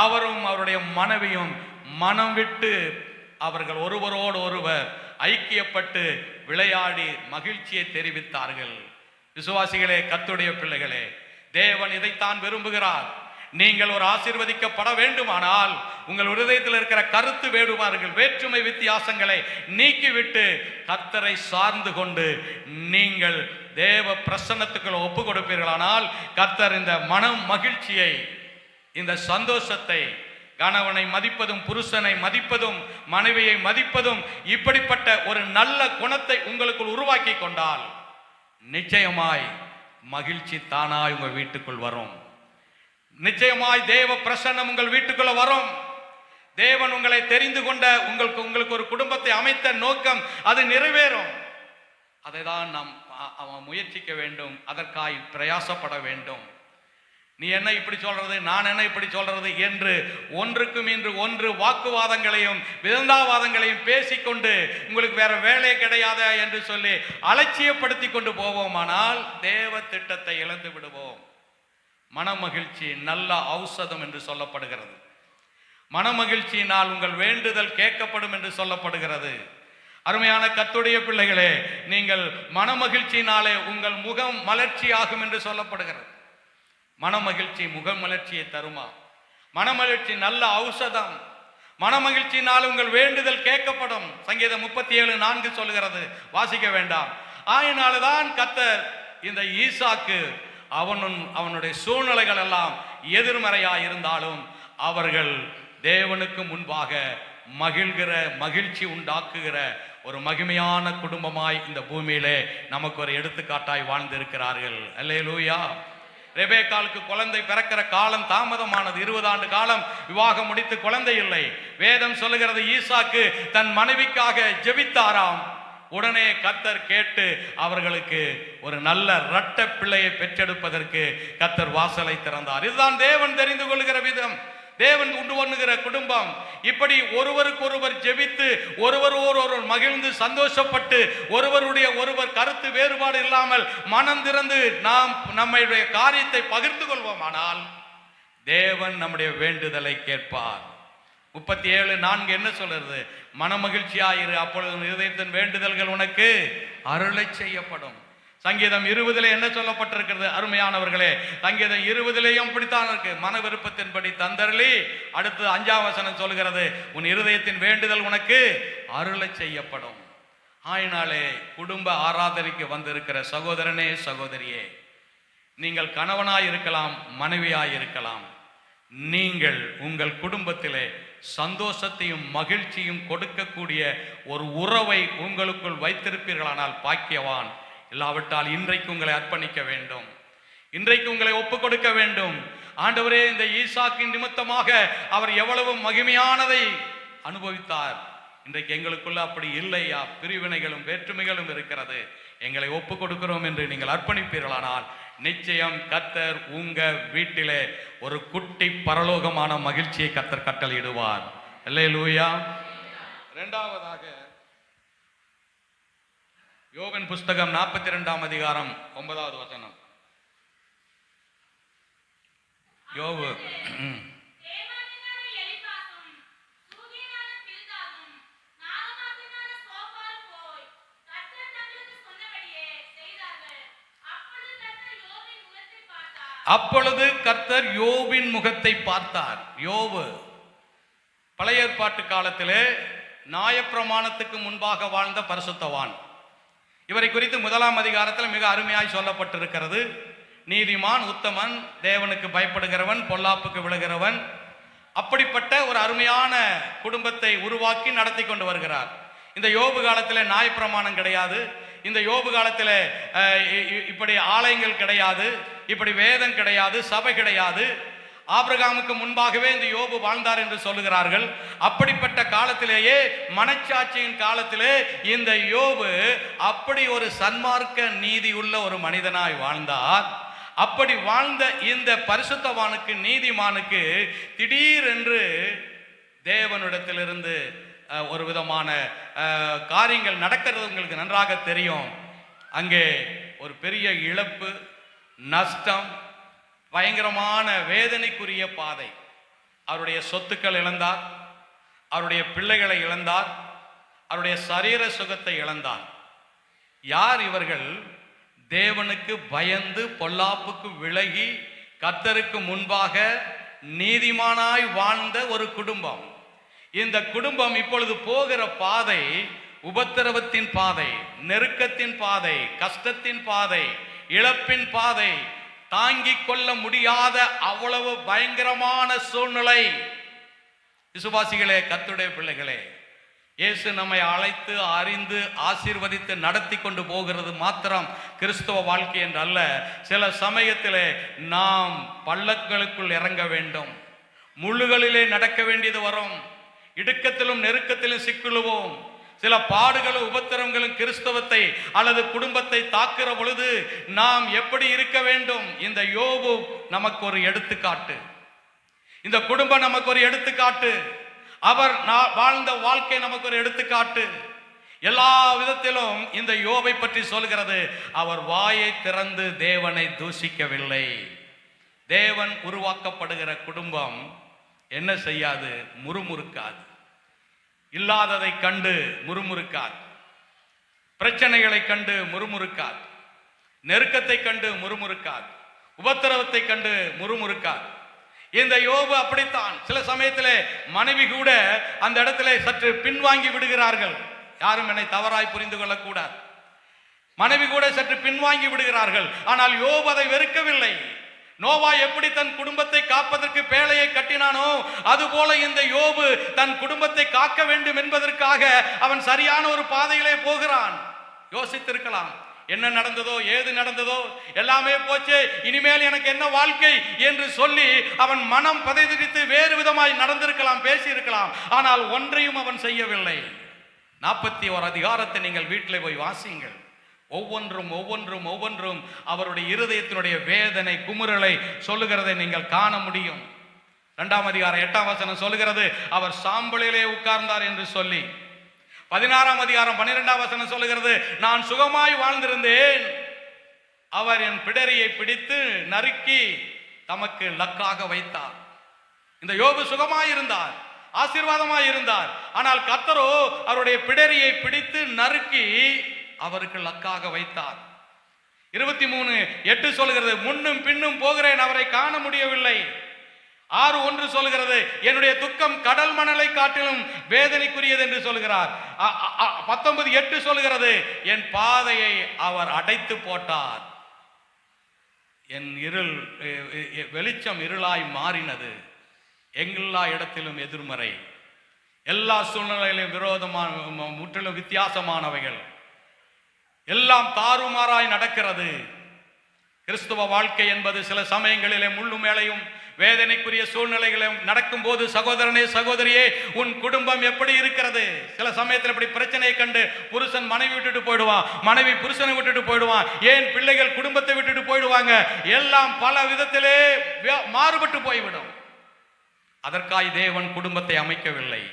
அவரும் அவருடைய மனைவியும் மனம் விட்டு அவர்கள் ஒருவரோடு ஒருவர் ஐக்கியப்பட்டு விளையாடி மகிழ்ச்சியை தெரிவித்தார்கள். விசுவாசிகளே, கர்த்தருடைய பிள்ளைகளே, தேவன் இதைத்தான் விரும்புகிறார். நீங்கள் ஒரு ஆசீர்வதிக்கப்பட வேண்டுமானால் உங்கள் இருதயத்தில் இருக்கிற கருத்து வேறுபாடுகள், வேற்றுமை வித்தியாசங்களை நீக்கிவிட்டு கர்த்தரை சார்ந்து கொண்டு நீங்கள் தேவ பிரசன்னத்துக்குள்ள ஒப்பு கொடுப்பீர்களானால் கர்த்தர் இந்த மனம் மகிழ்ச்சியை, இந்த சந்தோஷத்தை, கணவனை மதிப்பதும் புருஷனை மதிப்பதும் மனைவியை மதிப்பதும் இப்படிப்பட்ட ஒரு நல்ல குணத்தை உங்களுக்குள் உருவாக்கி கொண்டால் நிச்சயமாய் மகிழ்ச்சி தானாய் உங்கள் வீட்டுக்குள் வரும். நிச்சயமாய் தேவ பிரசன்னம் உங்கள் வீட்டுக்குள்ள வரும். தேவன் உங்களை தெரிந்து கொண்ட உங்களுக்கு ஒரு குடும்பத்தை அமைத்த நோக்கம் அது நிறைவேறும். அதை தான் நாம் முயற்சிக்க வேண்டும், அதற்காய் பிரயாசப்பட வேண்டும். நீ என்ன இப்படி சொல்றது, நான் என்ன இப்படி சொல்றது என்று ஒன்றுக்கும் இன்று ஒன்று வாக்குவாதங்களையும் விதந்தாவாதங்களையும் பேசிக்கொண்டு உங்களுக்கு வேற வேலை கிடையாத என்று சொல்லி அலட்சியப்படுத்தி கொண்டு போவோமானால் தேவ திட்டத்தை இழந்து விடுவோம். மனமகிழ்ச்சி நல்ல ஔஷதம் என்று சொல்லப்படுகிறது. மனமகிழ்ச்சியினால் உங்கள் வேண்டுதல் கேட்கப்படும் என்று சொல்லப்படுகிறது. அருமையான கர்த்தருடைய பிள்ளைகளே, நீங்கள் மனமகிழ்ச்சியினாலே உங்கள் முகம் மலர்ச்சி ஆகும் என்று சொல்லப்படுகிறது. மனமகிழ்ச்சி முக மலர்ச்சியை தருமா? மனமகிழ்ச்சி நல்ல ஔஷதம். மனமகிழ்ச்சியினால் உங்கள் வேண்டுதல் கேட்கப்படும். சங்கீதம் 37:4 சொல்லுகிறது, வாசிக்க வேண்டாம். ஆயினால்தான் கர்த்தர் இந்த ஈசாக்கு அவனுடைய சூழ்நிலைகள் எல்லாம் எதிர்மறையாய் இருந்தாலும் அவர்கள் தேவனுக்கு முன்பாக மகிழ்கிற, மகிழ்ச்சி உண்டாக்குகிற ஒரு மகிமையான குடும்பமாய் இந்த பூமியிலே நமக்கு ஒரு எடுத்துக்காட்டாய் வாழ்ந்திருக்கிறார்கள். அல்லேலூயா. ரெபேக்காளுக்கு குழந்தை பிறக்கிற காலம் தாமதமானது. 20 ஆண்டு காலம் விவாகம் முடித்து குழந்தை இல்லை. வேதம் சொல்லுகிறது, ஈசாக்கு தன் மனைவிக்காக ஜெபித்தாராம். உடனே கர்த்தர் கேட்டு அவர்களுக்கு ஒரு நல்ல இரட்டை பிள்ளையை பெற்றெடுப்பதற்கு கர்த்தர் வாசலை திறந்தார். இதுதான் தேவன் தெரிந்து கொள்கிற விதம், தேவன் உண்டு பண்ணுகிற குடும்பம். இப்படி ஒருவருக்கொருவர் ஜெபித்து ஒருவர் மகிழ்ந்து சந்தோஷப்பட்டு ஒருவர் கருத்து வேறுபாடு இல்லாமல் மனம் திறந்து நாம் நம்முடைய காரியத்தை பகிர்ந்து கொள்வோமானால் தேவன் நம்முடைய வேண்டுதலை கேட்பார். 37:4 என்ன சொல்றது? மனமகிழ்ச்சியாயிரு, அப்பொழுது இதயத்தின் வேண்டுதல்கள் உனக்கு அருளை செய்யப்படும். சங்கீதம் 20 என்ன சொல்லப்பட்டிருக்கிறது? அருமையானவர்களே, சங்கீதம் 20 அப்படித்தான் இருக்கு. மன விருப்பத்தின்படி தந்தரளி. அடுத்து 5ஆம் வசனம் சொல்கிறது, உன் இருதயத்தின் வேண்டுதல் உனக்கு அருளை செய்யப்படும். ஆயினாலே குடும்ப ஆராதனைக்கு வந்திருக்கிற சகோதரனே, சகோதரியே, நீங்கள் கணவனாய் இருக்கலாம், மனைவியாய் இருக்கலாம். நீங்கள் உங்கள் குடும்பத்திலே சந்தோஷத்தையும் மகிழ்ச்சியும் கொடுக்கக்கூடிய ஒரு உறவை உங்களுக்குள் வைத்திருப்பீர்களானால் பாக்கியவான். இல்லாவிட்டால் இன்றைக்கு உங்களை அர்ப்பணிக்க வேண்டும், இன்றைக்கு உங்களை ஒப்புக் கொடுக்க வேண்டும். ஆண்டவரே, இந்த ஈசாக்கின் நிமித்தமாக அவர் எவ்வளவு மகிமையானதை அனுபவித்தார். இன்றைக்கு எங்களுக்குள்ள அப்படி இல்லையா? பிரிவினைகளும் வேற்றுமைகளும் இருக்கிறது. எங்களை ஒப்புக் கொடுக்கிறோம் என்று நீங்கள் அர்ப்பணிப்பீர்களானால் நிச்சயம் கர்த்தர் உங்க வீட்டிலே ஒரு குட்டி பரலோகமான மகிழ்ச்சியை கர்த்தர் கட்டளையிடுவார். அல்லேலூயா. இரண்டாவதாக யோபின் புஸ்தகம் 42ஆம் அதிகாரம் 9வது வசனம். யோபு அப்பொழுது கர்த்தர் யோபின் முகத்தை பார்த்தார். யோபு பழைய ஏற்பாட்டு காலத்திலே நியாயப்பிரமாணத்துக்கு முன்பாக வாழ்ந்த பரிசுத்தவான். இவரை குறித்து 1ஆம் அதிகாரத்தில் மிக அருமையாய் சொல்லப்பட்டிருக்கிறது. நீதிமான், உத்தமன், தேவனுக்கு பயப்படுகிறவன், பொல்லாப்புக்கு விழுகிறவன். அப்படிப்பட்ட ஒரு அருமையான குடும்பத்தை உருவாக்கி நடத்தி கொண்டு வருகிறார். இந்த யோபு காலத்தில் நியாயப்பிரமாணம் கிடையாது. இந்த யோபு காலத்தில் இப்படி ஆலயங்கள் கிடையாது, இப்படி வேதம் கிடையாது, சபை கிடையாது. ஆபிரகாமுக்கு முன்பாகவே இந்த யோபு வாழ்ந்தார் என்று சொல்லுகிறார்கள். அப்படிப்பட்ட காலத்திலேயே, மனச்சாட்சியின் காலத்திலே இந்த யோபு அப்படி ஒரு சன்மார்க்க நீதி உள்ள ஒரு மனிதனாய் வாழ்ந்தார். அப்படி வாழ்ந்த இந்த பரிசுத்தவானுக்கு, நீதிமானுக்கு திடீரென்று தேவனிடத்திலிருந்து ஒரு விதமான காரியங்கள் நடக்கிறது உங்களுக்கு நன்றாக தெரியும். அங்கே ஒரு பெரிய இழப்பு, நஷ்டம், பயங்கரமான வேதனைக்குரிய பாதை. அவருடைய சொத்துக்கள் இழந்தார், அவருடைய பிள்ளைகளை இழந்தார், அவருடைய சரீர சுகத்தை இழந்தார். யார் இவர்கள்? தேவனுக்கு பயந்து பொல்லாப்புக்கு விலகி கர்த்தருக்கு முன்பாக நீதிமானாய் வாழ்ந்த ஒரு குடும்பம். இந்த குடும்பம் இப்பொழுது போகிற பாதை உபத்திரவத்தின் பாதை, நெருக்கத்தின் பாதை, கஷ்டத்தின் பாதை, இழப்பின் பாதை, தாங்கிக் கொள்ள முடியாத அவ்வளவு பயங்கரமான சூழ்நிலை. விசுவாசிகளே, கர்த்தருடைய பிள்ளைகளே, இயேசு நம்மை அழைத்து அறிந்து ஆசீர்வதித்து நடத்தி கொண்டு போகிறது மாத்திரம் கிறிஸ்தவ வாழ்க்கை என்று அல்ல. சில சமயத்திலே நாம் பள்ளங்களுக்குள் இறங்க வேண்டும், முள்ளுகளிலே நடக்க வேண்டியது வரும், இடுக்கத்திலும் நெருக்கத்திலும் சிக்குழுவோம். சில பாடுகளும் உபத்திரங்களும் கிறிஸ்தவத்தை அல்லது குடும்பத்தை தாக்குற பொழுது நாம் எப்படி இருக்க வேண்டும்? இந்த யோபு நமக்கு ஒரு எடுத்துக்காட்டு, இந்த குடும்பம் நமக்கு ஒரு எடுத்துக்காட்டு, அவர் வாழ்ந்த வாழ்க்கை நமக்கு ஒரு எடுத்துக்காட்டு. எல்லா விதத்திலும் இந்த யோபை பற்றி சொல்கிறது. அவர் வாயை திறந்து தேவனை தூஷிக்கவில்லை. தேவன் உருவாக்கப்படுகிற குடும்பம் என்ன செய்யாது? முறுமுறுக்காது. இல்லாததை கண்டு முறுமுறுக்காது, பிரச்சனைகளை கண்டு முறுமுறுக்காது, நெருக்கத்தை கண்டு முறுமுறுக்காது, உபத்திரவத்தை கண்டு முறுமுறுக்காது. இந்த யோபு அப்படித்தான். சில சமயத்திலே மனைவி கூட அந்த இடத்துல சற்று பின்வாங்கி விடுகிறார்கள். யாரும் என்னை தவறாய் புரிந்து கொள்ளக்கூடாது. மனைவி கூட சற்று பின்வாங்கி விடுகிறார்கள். ஆனால் யோபு அதை வெறுக்கவில்லை. நோவா எப்படி தன் குடும்பத்தை காப்பதற்கு பேழையை கட்டினானோ அதுபோல இந்த யோபு தன் குடும்பத்தை காக்க வேண்டும் என்பதற்காக அவன் சரியான ஒரு பாதையிலே போகிறான். யோசித்திருக்கலாம், என்ன நடந்ததோ ஏது நடந்ததோ எல்லாமே போச்சு, இனிமேல் எனக்கு என்ன வாழ்க்கை என்று சொல்லி அவன் மனம் பதைதிரித்து வேறு விதமாய் நடந்திருக்கலாம், பேசியிருக்கலாம். ஆனால் ஒன்றையும் அவன் செய்யவில்லை. 41 அதிகாரத்தை நீங்கள் வீட்டில் போய் வாசியுங்கள். ஒவ்வொன்றும் ஒவ்வொன்றும் ஒவ்வொன்றும் அவருடைய இருதயத்தினுடைய வேதனை குமுறலை சொல்லுகிறதை நீங்கள் காண முடியும். 2ஆம் அதிகாரம் 8ஆம் வசனம் சொல்லுகிறது, அவர் சாம்பலிலே உட்கார்ந்தார் என்று சொல்லி. 16ஆம் அதிகாரம் 12ஆம் வசனம் சொல்லுகிறது, நான் சுகமாய் வாழ்ந்திருந்தேன், அவர் என் பிடரியை பிடித்து நறுக்கி தமக்கு லக்காக வைத்தார். இந்த யோபு சுகமாய் இருந்தார், ஆசீர்வாதமாய் இருந்தார். ஆனால் கர்த்தரோ அவருடைய பிடரியை பிடித்து நறுக்கி அவருக்கு லக்காக வைத்தார். 23:8 சொல்கிறது, முன்னும் பின்னும் போகிறேன், அவரை காண முடியவில்லை. 6:1 சொல்கிறது, என்னுடைய துக்கம் கடல் மணலை காட்டிலும் வேதனைக்குரியது என்று சொல்கிறார். 19:8 சொல்கிறது, என் பாதையை அவர் அடைத்து போட்டார், என் இருள் வெளிச்சம் இருளாய் மாறினது. எல்லா இடத்திலும் எதிர்மறை, எல்லா சூழ்நிலையிலும் விரோதமான, முற்றிலும் வித்தியாசமானவைகள், எல்லாம் தாறுமாறாய் நடக்கிறது. கிறிஸ்துவ வாழ்க்கை என்பது சில சமயங்களிலே முள்ளு மேலையும் வேதனைக்குரிய சூழ்நிலைகளும் நடக்கும் போது, சகோதரனே சகோதரியே, உன் குடும்பம் எப்படி இருக்கிறது? சில சமயத்தில் இப்படி பிரச்சனையை கண்டு புருஷன் மனைவி விட்டுட்டு போயிடுவான், மனைவி புருஷனை விட்டுட்டு போயிடுவான், ஏன் பிள்ளைகள் குடும்பத்தை விட்டுட்டு போயிடுவாங்க. எல்லாம் பல விதத்திலே மாறுபட்டு போய்விடும். அதற்காய் தேவன் குடும்பத்தை அமைக்கவில்லை.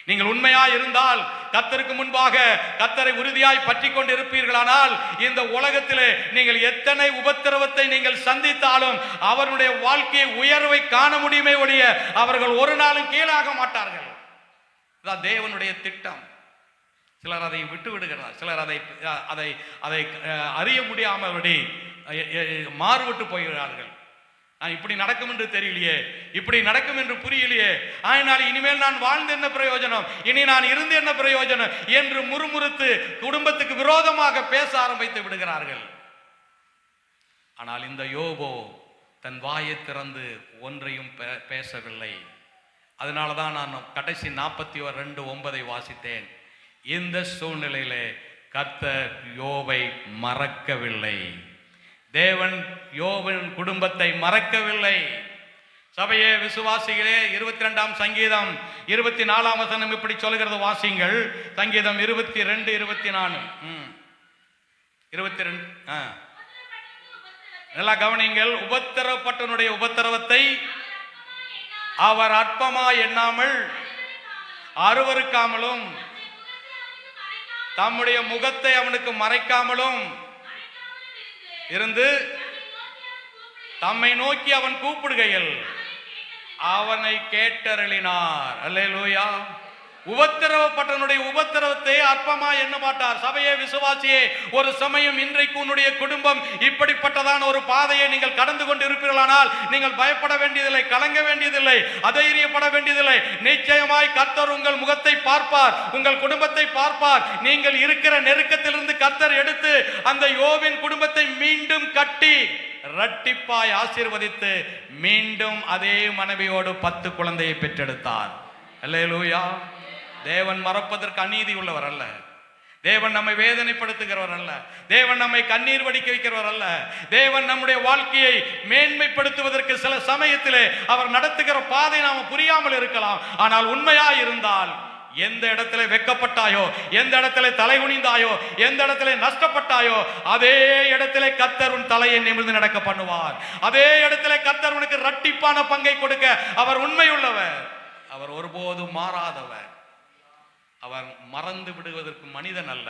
நீங்கள் உண்மையாய் இருந்தால் கர்த்தருக்கு முன்பாக கர்த்தரை உறுதியாய் பற்றி கொண்டு இருப்பீர்களானால் இந்த உலகத்திலே நீங்கள் எத்தனை உபத்திரவத்தை நீங்கள் சந்தித்தாலும் அவருடைய வாழ்க்கையை உயர்வை காண முடியுமே ஒழிய அவர்கள் ஒரு நாளும் கீழாக மாட்டார்கள். இதுதான் தேவனுடைய திட்டம். சிலர் அதை விட்டு விடுகிறார், சிலர் அதை அறிய முடியாமல் மாறுபட்டு போகிறார்கள். நான் இப்படி நடக்கும் என்று தெரியலையே, இப்படி நடக்கும் என்று புரியலையே, ஆனால் இனிமேல் நான் வாழ்ந்து என்ன பிரயோஜனம், இனி நான் இருந்து என்ன பிரயோஜனம் என்று முறுமுறுத்து குடும்பத்துக்கு விரோதமாக பேச ஆரம்பித்து விடுகிறார்கள். ஆனால் இந்த யோபோ தன் வாயை திறந்து ஒன்றையும் பேசவில்லை. அதனால தான் நான் கடைசி 42:9 வாசித்தேன். இந்த சூழ்நிலையிலே கர்த்தர் யோபை மறக்கவில்லை. தேவன் யோபின் குடும்பத்தை மறக்கவில்லை. சபையே, விசுவாசிகளே, 22ஆம் சங்கீதம் 24ஆம் வசனம் இப்படி சொல்கிறது, வாசிங்கள். சங்கீதம் 22:24 22 நல்லா கவனிங்கள். உபத்திரப்பட்டவனுடைய உபத்திரவத்தை அவர் அற்பமாய் எண்ணாமல் அருவருக்காமலும் தம்முடைய முகத்தை அவனுக்கு மறைக்காமலும் இருந்து தம்மை நோக்கி அவன் கூப்பிடுகையில் அவனை கேட்டருளினார். அல்லேலூயா. உபத்திரவப்பட்டவனுடைய உபத்திரவத்தை அற்பமா எண்ண மாட்டார். சபையே, விசுவாசியே, ஒரு சமயம் இன்றைக்கு உன்னுடைய குடும்பம் இப்படிப்பட்டதான ஒரு பாதையை நீங்கள் கடந்து கொண்டு இருப்பீர்களானால் நீங்கள் பயப்பட வேண்டியதில்லை, கலங்க வேண்டியதில்லை, அதைரியப்பட வேண்டியதில்லை. நிச்சயமாய் கர்த்தர் உங்கள் முகத்தை பார்ப்பார், உங்கள் குடும்பத்தை பார்ப்பார். நீங்கள் இருக்கிற நெருக்கத்திலிருந்து கர்த்தர் எடுத்து அந்த யோபின் குடும்பத்தை மீண்டும் கட்டி இரட்டிப்பாய் ஆசீர்வதித்து மீண்டும் அதே மனைவியோடு 10 குழந்தையை பெற்றெடுத்தார். அல்லேலூயா. தேவன் மறப்பதற்கு அநீதி உள்ளவர் அல்ல. தேவன் நம்மை வேதனைப்படுத்துகிறவர் அல்ல. தேவன் நம்மை கண்ணீர் வடிக்க வைக்கிறவர் அல்ல. தேவன் நம்முடைய வாழ்க்கையை மேன்மைப்படுத்துவதற்கு சில சமயத்திலே அவர் நடத்துகிற பாதை நாம புரியாமல் இருக்கலாம். ஆனால் உண்மையாய் இருந்தால், எந்த இடத்துல வெக்கப்பட்டாயோ, எந்த இடத்துல தலை குனிந்தாயோ, எந்த இடத்துல நஷ்டப்பட்டாயோ, அதே இடத்துல கர்த்தர் உன் தலையை நிமிர்ந்து நடக்க பண்ணுவார். அதே இடத்துல கர்த்தர் உனக்கு இரட்டிப்பான பங்கை கொடுக்க அவர் உண்மையுள்ளவர். அவர் ஒருபோதும் மாறாதவர். அவர் மறந்து விடுவதற்கு மனிதன் அல்ல.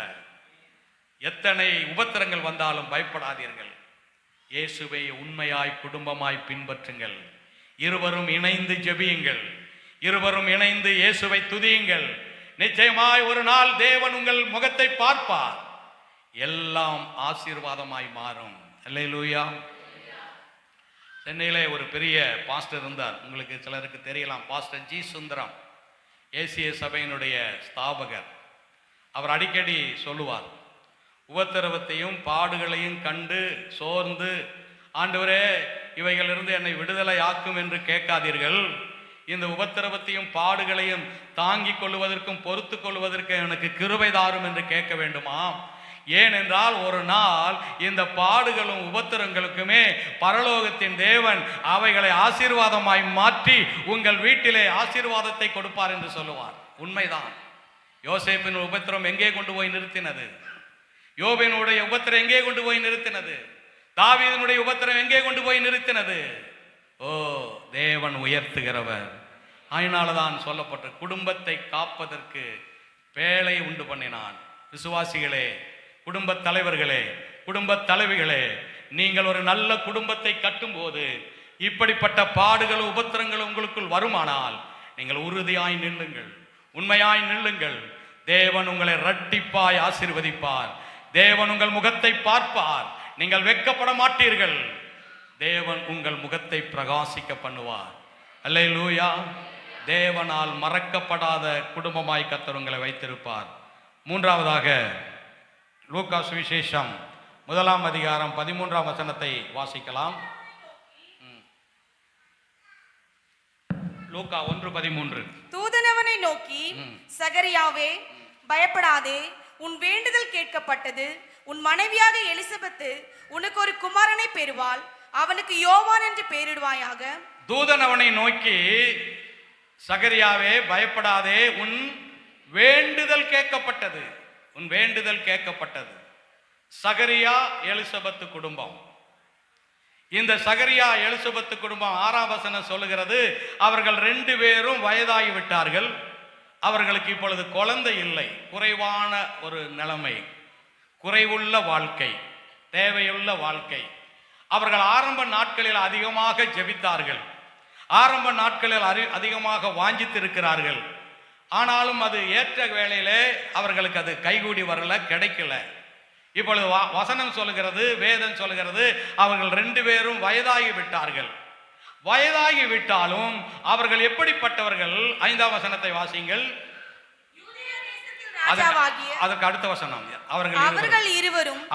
எத்தனை உபத்திரங்கள் வந்தாலும் பயப்படாதீர்கள். இயேசுவை உண்மையாய் குடும்பமாய் பின்பற்றுங்கள். இருவரும் இணைந்து ஜெபியுங்கள். இருவரும் இணைந்து இயேசுவை துதியுங்கள். நிச்சயமாய் ஒரு நாள் தேவன் உங்கள் முகத்தை பார்ப்பார். எல்லாம் ஆசீர்வாதமாய் மாறும். அல்லேலூயா. சென்னையிலே ஒரு பெரிய பாஸ்டர் இருந்தார். உங்களுக்கு சிலருக்கு தெரியலாம். பாஸ்டர் ஜி சுந்தரம், ஏசிய சபையினுடைய ஸ்தாபகர். அவர் அடிக்கடி சொல்லுவார், உபத்திரவத்தையும் பாடுகளையும் கண்டு சோர்ந்து, ஆண்டவரே இவைகளிலிருந்து என்னை விடுதலை ஆக்கும் என்று கேட்காதீர்கள். இந்த உபத்திரவத்தையும் பாடுகளையும் தாங்கிக் கொள்வதற்கும் பொறுத்து கொள்வதற்கு எனக்கு கிருபை தாரும் என்று கேட்க வேண்டுமாம். ஏனென்றால் ஒரு நாள் இந்த பாடுகளும் உபத்திரங்களுக்குமே பரலோகத்தின் தேவன் அவைகளை ஆசீர்வாதமாய் மாற்றி உங்கள் வீட்டிலே ஆசீர்வாதத்தை கொடுப்பார் என்று சொல்லுவார். உண்மைதான். யோசேப்பின் உபத்திரம் எங்கே கொண்டு போய் நிறுத்தினது? யோபினுடைய உபத்திரம் எங்கே கொண்டு போய் நிறுத்தினது? தாவீதினுடைய உபத்திரம் எங்கே கொண்டு போய் நிறுத்தினது? ஓ, தேவன் உயர்த்துகிறவர். அதனாலதான் சொல்லப்பட்ட குடும்பத்தை காப்பதற்கு பேழை உண்டு பண்ணினான். விசுவாசிகளே, குடும்ப தலைவர்களே, குடும்ப தலைவிகளே, நீங்கள் ஒரு நல்ல குடும்பத்தை கட்டும்போது இப்படிப்பட்ட பாடுகளும் உபத்திரங்களும் உங்களுக்குள் வருமானால் நீங்கள் உறுதியாய் நில்லுங்கள், உண்மையாய் நில்லுங்கள். தேவன் உங்களை இரட்டிப்பாய் ஆசீர்வதிப்பார். தேவன் உங்கள் முகத்தை பார்ப்பார். நீங்கள் வெட்கப்பட மாட்டீர்கள். தேவன் உங்கள் முகத்தை பிரகாசிக்க பண்ணுவார். அல்லேலூயா. தேவனால் மறக்கப்படாத குடும்பமாய் கர்த்தர் உங்களை வைத்திருப்பார். மூன்றாவதாக லூக்கா சுவிசேஷம் 1 அதிகாரம் 13 வசனத்தை வாசிக்கலாம். லூக்கா 1:13. தூதனவனை நோக்கி, சகரியாவே பயப்படாதே, உன் வேண்டுதல் கேட்கப்பட்டது. உன் மனைவியாக எலிசபெத்து உனக்கு ஒரு குமாரனை பெறுவாள். அவனுக்கு யோவான் என்று பெயரிடுவாயாக. தூதன் அவனை நோக்கி, சகரியாவே பயப்படாதே, உன் வேண்டுதல் கேட்கப்பட்டது. உன் வேண்டுதல் கேட்கப்பட்டது. சகரியா எலிசபெத்து குடும்பம். இந்த சகரியா எலிசபெத்து குடும்பம் 6ஆம் வசனம் சொல்லுகிறது, அவர்கள் 2 பேரும் வயதாகி விட்டார்கள். அவர்களுக்கு இப்பொழுது குழந்தை இல்லை. குறைவான ஒரு நிலைமை, குறைவுள்ள வாழ்க்கை, தேவையுள்ள வாழ்க்கை. அவர்கள் ஆரம்ப நாட்களில் அதிகமாக ஜெபித்தார்கள். ஆரம்ப நாட்களில் அதிகமாக வாஞ்சித்திருக்கிறார்கள். ஆனாலும் அது ஏற்ற வேளையிலே அவர்களுக்கு அது கைகூடி வரல, கிடைக்கல. இப்பொழுது வசனம் சொல்லுகிறது, வேதம் சொல்லுகிறது, அவர்கள் 2 பேரும் வயதாகி விட்டார்கள். வயதாகி விட்டாலும் அவர்கள் எப்படிப்பட்டவர்கள்? 5ஆம் வசனத்தை வாசிங்கள். அதற்கு அடுத்த வசனம்,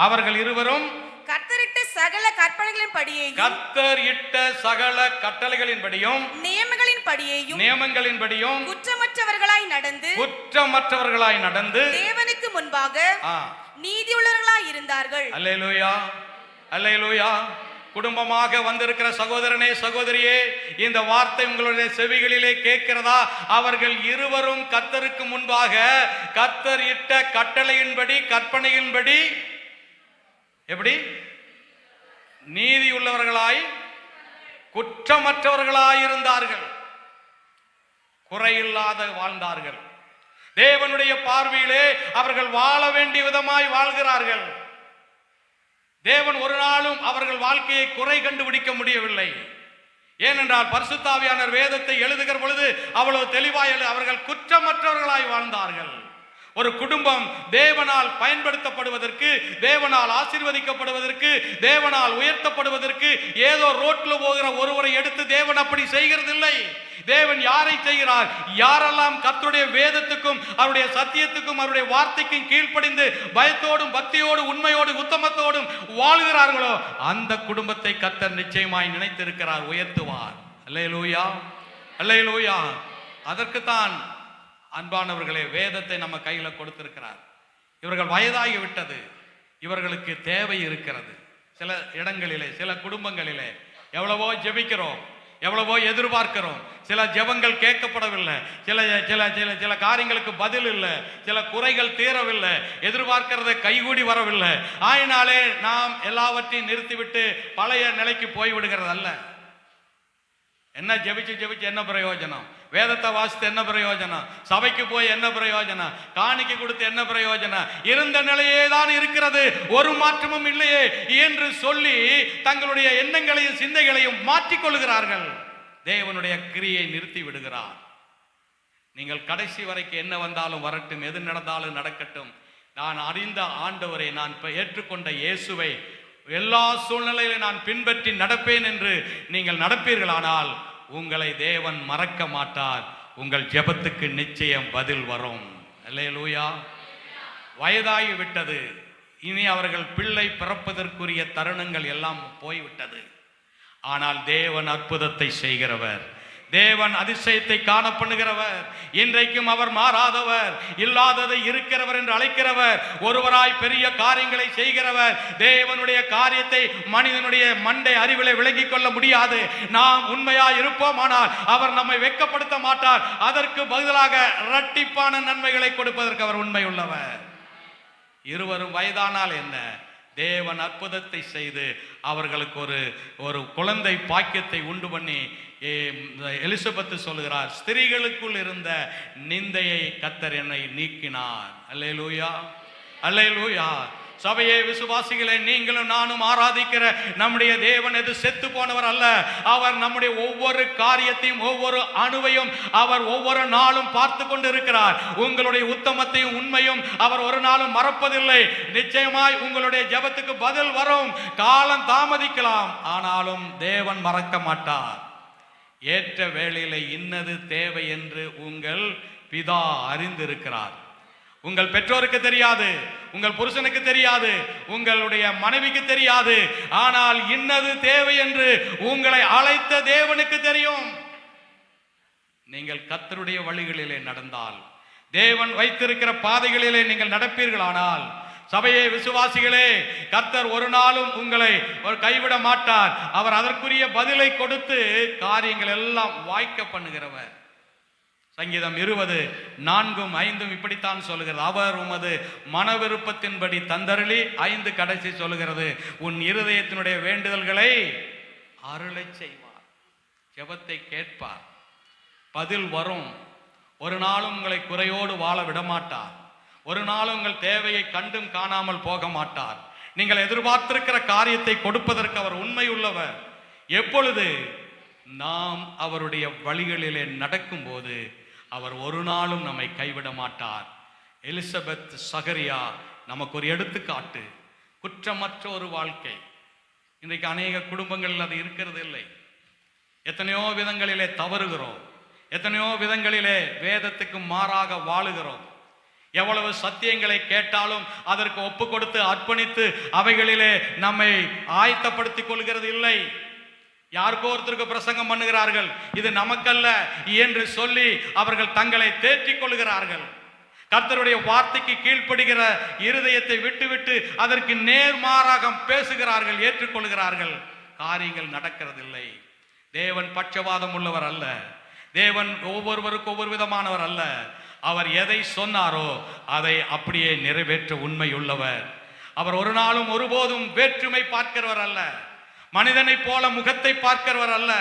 அவர்கள் இருவரும் கர்த்தரிட்ட சகல கற்பனைகளின்படியேயும், கர்த்தர் இட்ட சகல கட்டளைகளின்படியும், நியமங்களின்படியும் குற்றமற்றவர்களாய் நடந்து தேவனுக்கு முன்பாக நீதியுள்ளவர்களாய் இருந்தார்கள். அல்லேலூயா, அல்லேலூயா. குடும்பமாக வந்திருக்கிற சகோதரனே, சகோதரியே, இந்த வார்த்தை உங்களுடைய செவிகளிலே கேட்கிறதா? அவர்கள் இருவரும் கர்த்தருக்கு முன்பாக கர்த்தர் இட்ட கட்டளையின்படி, கற்பனையின்படி எப்படி நீதி உள்ளவர்களாய் குற்றமற்றவர்களாய் இருந்தார்கள். குறையில்லாத வாழ்ந்தார்கள். தேவனுடைய பார்வையிலே அவர்கள் வாழ வேண்டிய விதமாய் வாழ்கிறார்கள். தேவன் ஒரு நாளும் அவர்கள் வாழ்க்கையை குறை கண்டுபிடிக்க முடியவில்லை. ஏனென்றால் பரிசுத்த ஆவியானவர் வேதத்தை எழுதுகிற பொழுது அவ்வளவு தெளிவாய் அவர்கள் குற்றமற்றவர்களாய் வாழ்ந்தார்கள். ஒரு குடும்பம் தேவனால் பயன்படுத்தப்படுவதற்கு, தேவனால் ஆசீர்வதிக்கப்படுவதற்கு, தேவனால் உயர்த்தப்படுவதற்கு ஏதோ ரோட்ல போகிற ஒருவரை எடுத்து தேவன் அப்படி செய்கிறதில்லை. தேவன் யாரை செய்கிறார்? யாரெல்லாம் கர்த்தருடைய வேதத்துக்கும் அவருடைய சத்தியத்துக்கும் அவருடைய வார்த்தைக்கும் கீழ்ப்படிந்து பயத்தோடும் பக்தியோடும் உண்மையோடு உத்தமத்தோடும் வாழ்கிறார்களோ அந்த குடும்பத்தை கர்த்தர் நிச்சயமாய் நினைத்திருக்கிறார், உயர்த்துவார். அல்லேலூயா, அல்லேலூயா. அதற்குத்தான் அன்பானவர்களே வேதத்தை நம்ம கையில கொடுத்திருக்கிறார். இவர்கள் வயதாகி விட்டது, இவர்களுக்கு தேவை இருக்கிறது. சில இடங்களிலே, சில குடும்பங்களிலே எவ்வளவோ ஜெபிக்கிறோம், எவ்வளவோ எதிர்பார்க்கிறோம், சில ஜெபங்கள் கேட்கப்படவில்லை, சில சில சில சில காரியங்களுக்கு பதில் இல்லை, சில குறைகள் தீரவில்லை, எதிர்பார்க்கிறத கைகூடி வரவில்லை. ஆயினாலே நாம் எல்லாவற்றையும் நிறுத்திவிட்டு பழைய நிலைக்கு போய்விடுகிறது அல்ல. என்ன ஜெபிச்சு ஜெபிச்சு என்ன பிரயோஜனம்? வேதத்தை வாசித்து என்ன பிரயோஜனம்? சபைக்கு போய் என்ன பிரயோஜனம்? காணிக்கை கொடுத்து என்ன பிரயோஜனம்? இருந்த நிலையே தான் இருக்கிறது, ஒரு மாற்றமும் இல்லையே என்று சொல்லி தங்களுடைய எண்ணங்களையும் சிந்தைகளையும் மாற்றிக்கொள்கிறார்கள். தேவனுடைய கிரியை நிறுத்தி விடுகிறார். நீங்கள் கடைசி வரைக்கும் என்ன வந்தாலும் வரட்டும், எது நடந்தாலும் நடக்கட்டும், நான் அறிந்த ஆண்டவரை, நான் ஏற்றுக்கொண்ட இயேசுவை எல்லா சூழ்நிலையிலும் நான் பின்பற்றி நடப்பேன் என்று நீங்கள் நடப்பீர்களானால் உங்களை தேவன் மறக்க மாட்டார். உங்கள் ஜெபத்துக்கு நிச்சயம் பதில் வரும். அல்லேலூயா. வயதாகி விட்டது, இனி அவர்கள் பிள்ளை பிறப்பதற்குரிய தருணங்கள் எல்லாம் போய்விட்டது. ஆனால் தேவன் அற்புதத்தை செய்கிறவர், தேவன் அதிசயத்தை காண பண்ணுகிறவர். இன்றைக்கும் அவர் மாறாதவர், இல்லாததை இருக்கிறவர் என்று அழைக்கிறவர், ஒருவராய் பெரிய காரியங்களை செய்கிறவர். தேவனுடைய காரியத்தை மனிதனுடைய மண்டை அறிவிலை விளங்கிக் கொள்ள முடியாது. நாம் உண்மையாய் இருப்போமானால் அவர் நம்மை வெட்கப்படுத்த மாட்டார். அதற்கு பதிலாக இரட்டிப்பான நன்மைகளை கொடுப்பதற்கு அவர் உண்மை உள்ளவர். இருவரும் வயதானால் என்ன, தேவன் அற்புதத்தை செய்து அவர்களுக்கு ஒரு குழந்தை பாக்கியத்தை உண்டு பண்ணி, எலிசபெத் சொல்லுகிறார், ஸ்திரீகளுக்குள் இருந்த நிந்தையை கர்த்தர் என்னை நீக்கினார். அல்லேலூயா, அல்லேலூயா. சபையே, விசுவாசிகளே, நீங்களும் நானும் ஆராதிக்கிற நம்முடைய தேவன் எது செத்து போனவர் அல்ல. அவர் நம்முடைய ஒவ்வொரு காரியத்தையும் ஒவ்வொரு அணுவையும் அவர் ஒவ்வொரு நாளும் பார்த்து கொண்டு இருக்கிறார். உங்களுடைய உத்தமத்தையும் உண்மையும் அவர் ஒரு நாளும் மறப்பதில்லை. நிச்சயமாய் உங்களுடைய ஜெபத்துக்கு பதில் வரும். காலம் தாமதிக்கலாம், ஆனாலும் தேவன் மறக்க மாட்டார். ஏற்ற வேளையிலே இன்னது தேவை என்று உங்கள் பிதா அறிந்திருக்கிறார். உங்கள் பெற்றோருக்கு தெரியாது, உங்கள் புருஷனுக்கு தெரியாது, உங்களுடைய மனைவிக்கு தெரியாது. ஆனால் இன்னது தேவை என்று உங்களை அழைத்த தேவனுக்கு தெரியும். நீங்கள் கர்த்தருடைய வழிகளிலே நடந்தால், தேவன் வைத்திருக்கிற பாதைகளிலே நீங்கள் நடப்பீர்களானால், சபையே, விசுவாசிகளே, கர்த்தர் ஒரு நாளும் உங்களை கைவிட மாட்டார். அவர் அதற்குரிய பதிலை கொடுத்து காரியங்கள் எல்லாம் வாய்க்க பண்ணுகிறவர். சங்கீதம் 20:4-5 இப்படித்தான் சொல்லுகிறது. அவர் உமது மன விருப்பத்தின்படி தந்தருளி, 5 கடைசி சொல்லுகிறது, உன் இருதயத்தினுடைய வேண்டுதல்களை அருளை செய்வார். ஜெபத்தை கேட்பார், பதில் வரும். ஒரு நாளும் உங்களை குறையோடு வாழ விடமாட்டார். ஒரு நாளும் உங்கள் தேவையை கண்டும் காணாமல் போக மாட்டார். நீங்கள் எதிர்பார்த்திருக்கிற காரியத்தை கொடுப்பதற்கு அவர் உண்மை உள்ளவர். எப்பொழுது நாம் அவருடைய வழிகளிலே நடக்கும் போது அவர் ஒரு நாளும் நம்மை கைவிட மாட்டார். எலிசபெத், சகரியா நமக்கு ஒரு எடுத்துக்காட்டு. குற்றமற்ற ஒரு வாழ்க்கை. இன்றைக்கு அநேக குடும்பங்களில் அது இருக்கிறது இல்லை. எத்தனையோ விதங்களிலே தவறுகிறோம், எத்தனையோ விதங்களிலே வேதத்துக்கு மாறாக வாழுகிறோம். எவ்வளவு சத்தியங்களை கேட்டாலும் அதற்கு ஒப்பு கொடுத்து அர்ப்பணித்து அவைகளிலே நம்மை ஆயத்தப்படுத்திக் கொள்கிறது இல்லை. யாருக்கோ ஒருத்தருக்கு பிரசங்கம் பண்ணுகிறார்கள், இது நமக்கல்ல என்று சொல்லி அவர்கள் தங்களை தேற்றிக் கொள்கிறார்கள். கர்த்தருடைய வார்த்தைக்கு கீழ்ப்படுகிற இருதயத்தை விட்டுவிட்டு அதற்கு நேர்மாறாக பேசுகிறார்கள், ஏற்றுக்கொள்கிறார்கள். காரியங்கள் நடக்கிறதில்லை. தேவன் பட்சவாதம் உள்ளவர் அல்ல. தேவன் ஒவ்வொருவருக்கு ஒவ்வொரு விதமானவர் அல்ல. அவர் எதை சொன்னாரோ அதை அப்படியே நிறைவேற்ற உண்மை உள்ளவர். அவர் ஒரு நாளும் ஒருபோதும் வேற்றுமை பார்க்கிறவர் அல்ல. மனிதனை போல முகத்தை பார்க்கிறவர் அல்ல.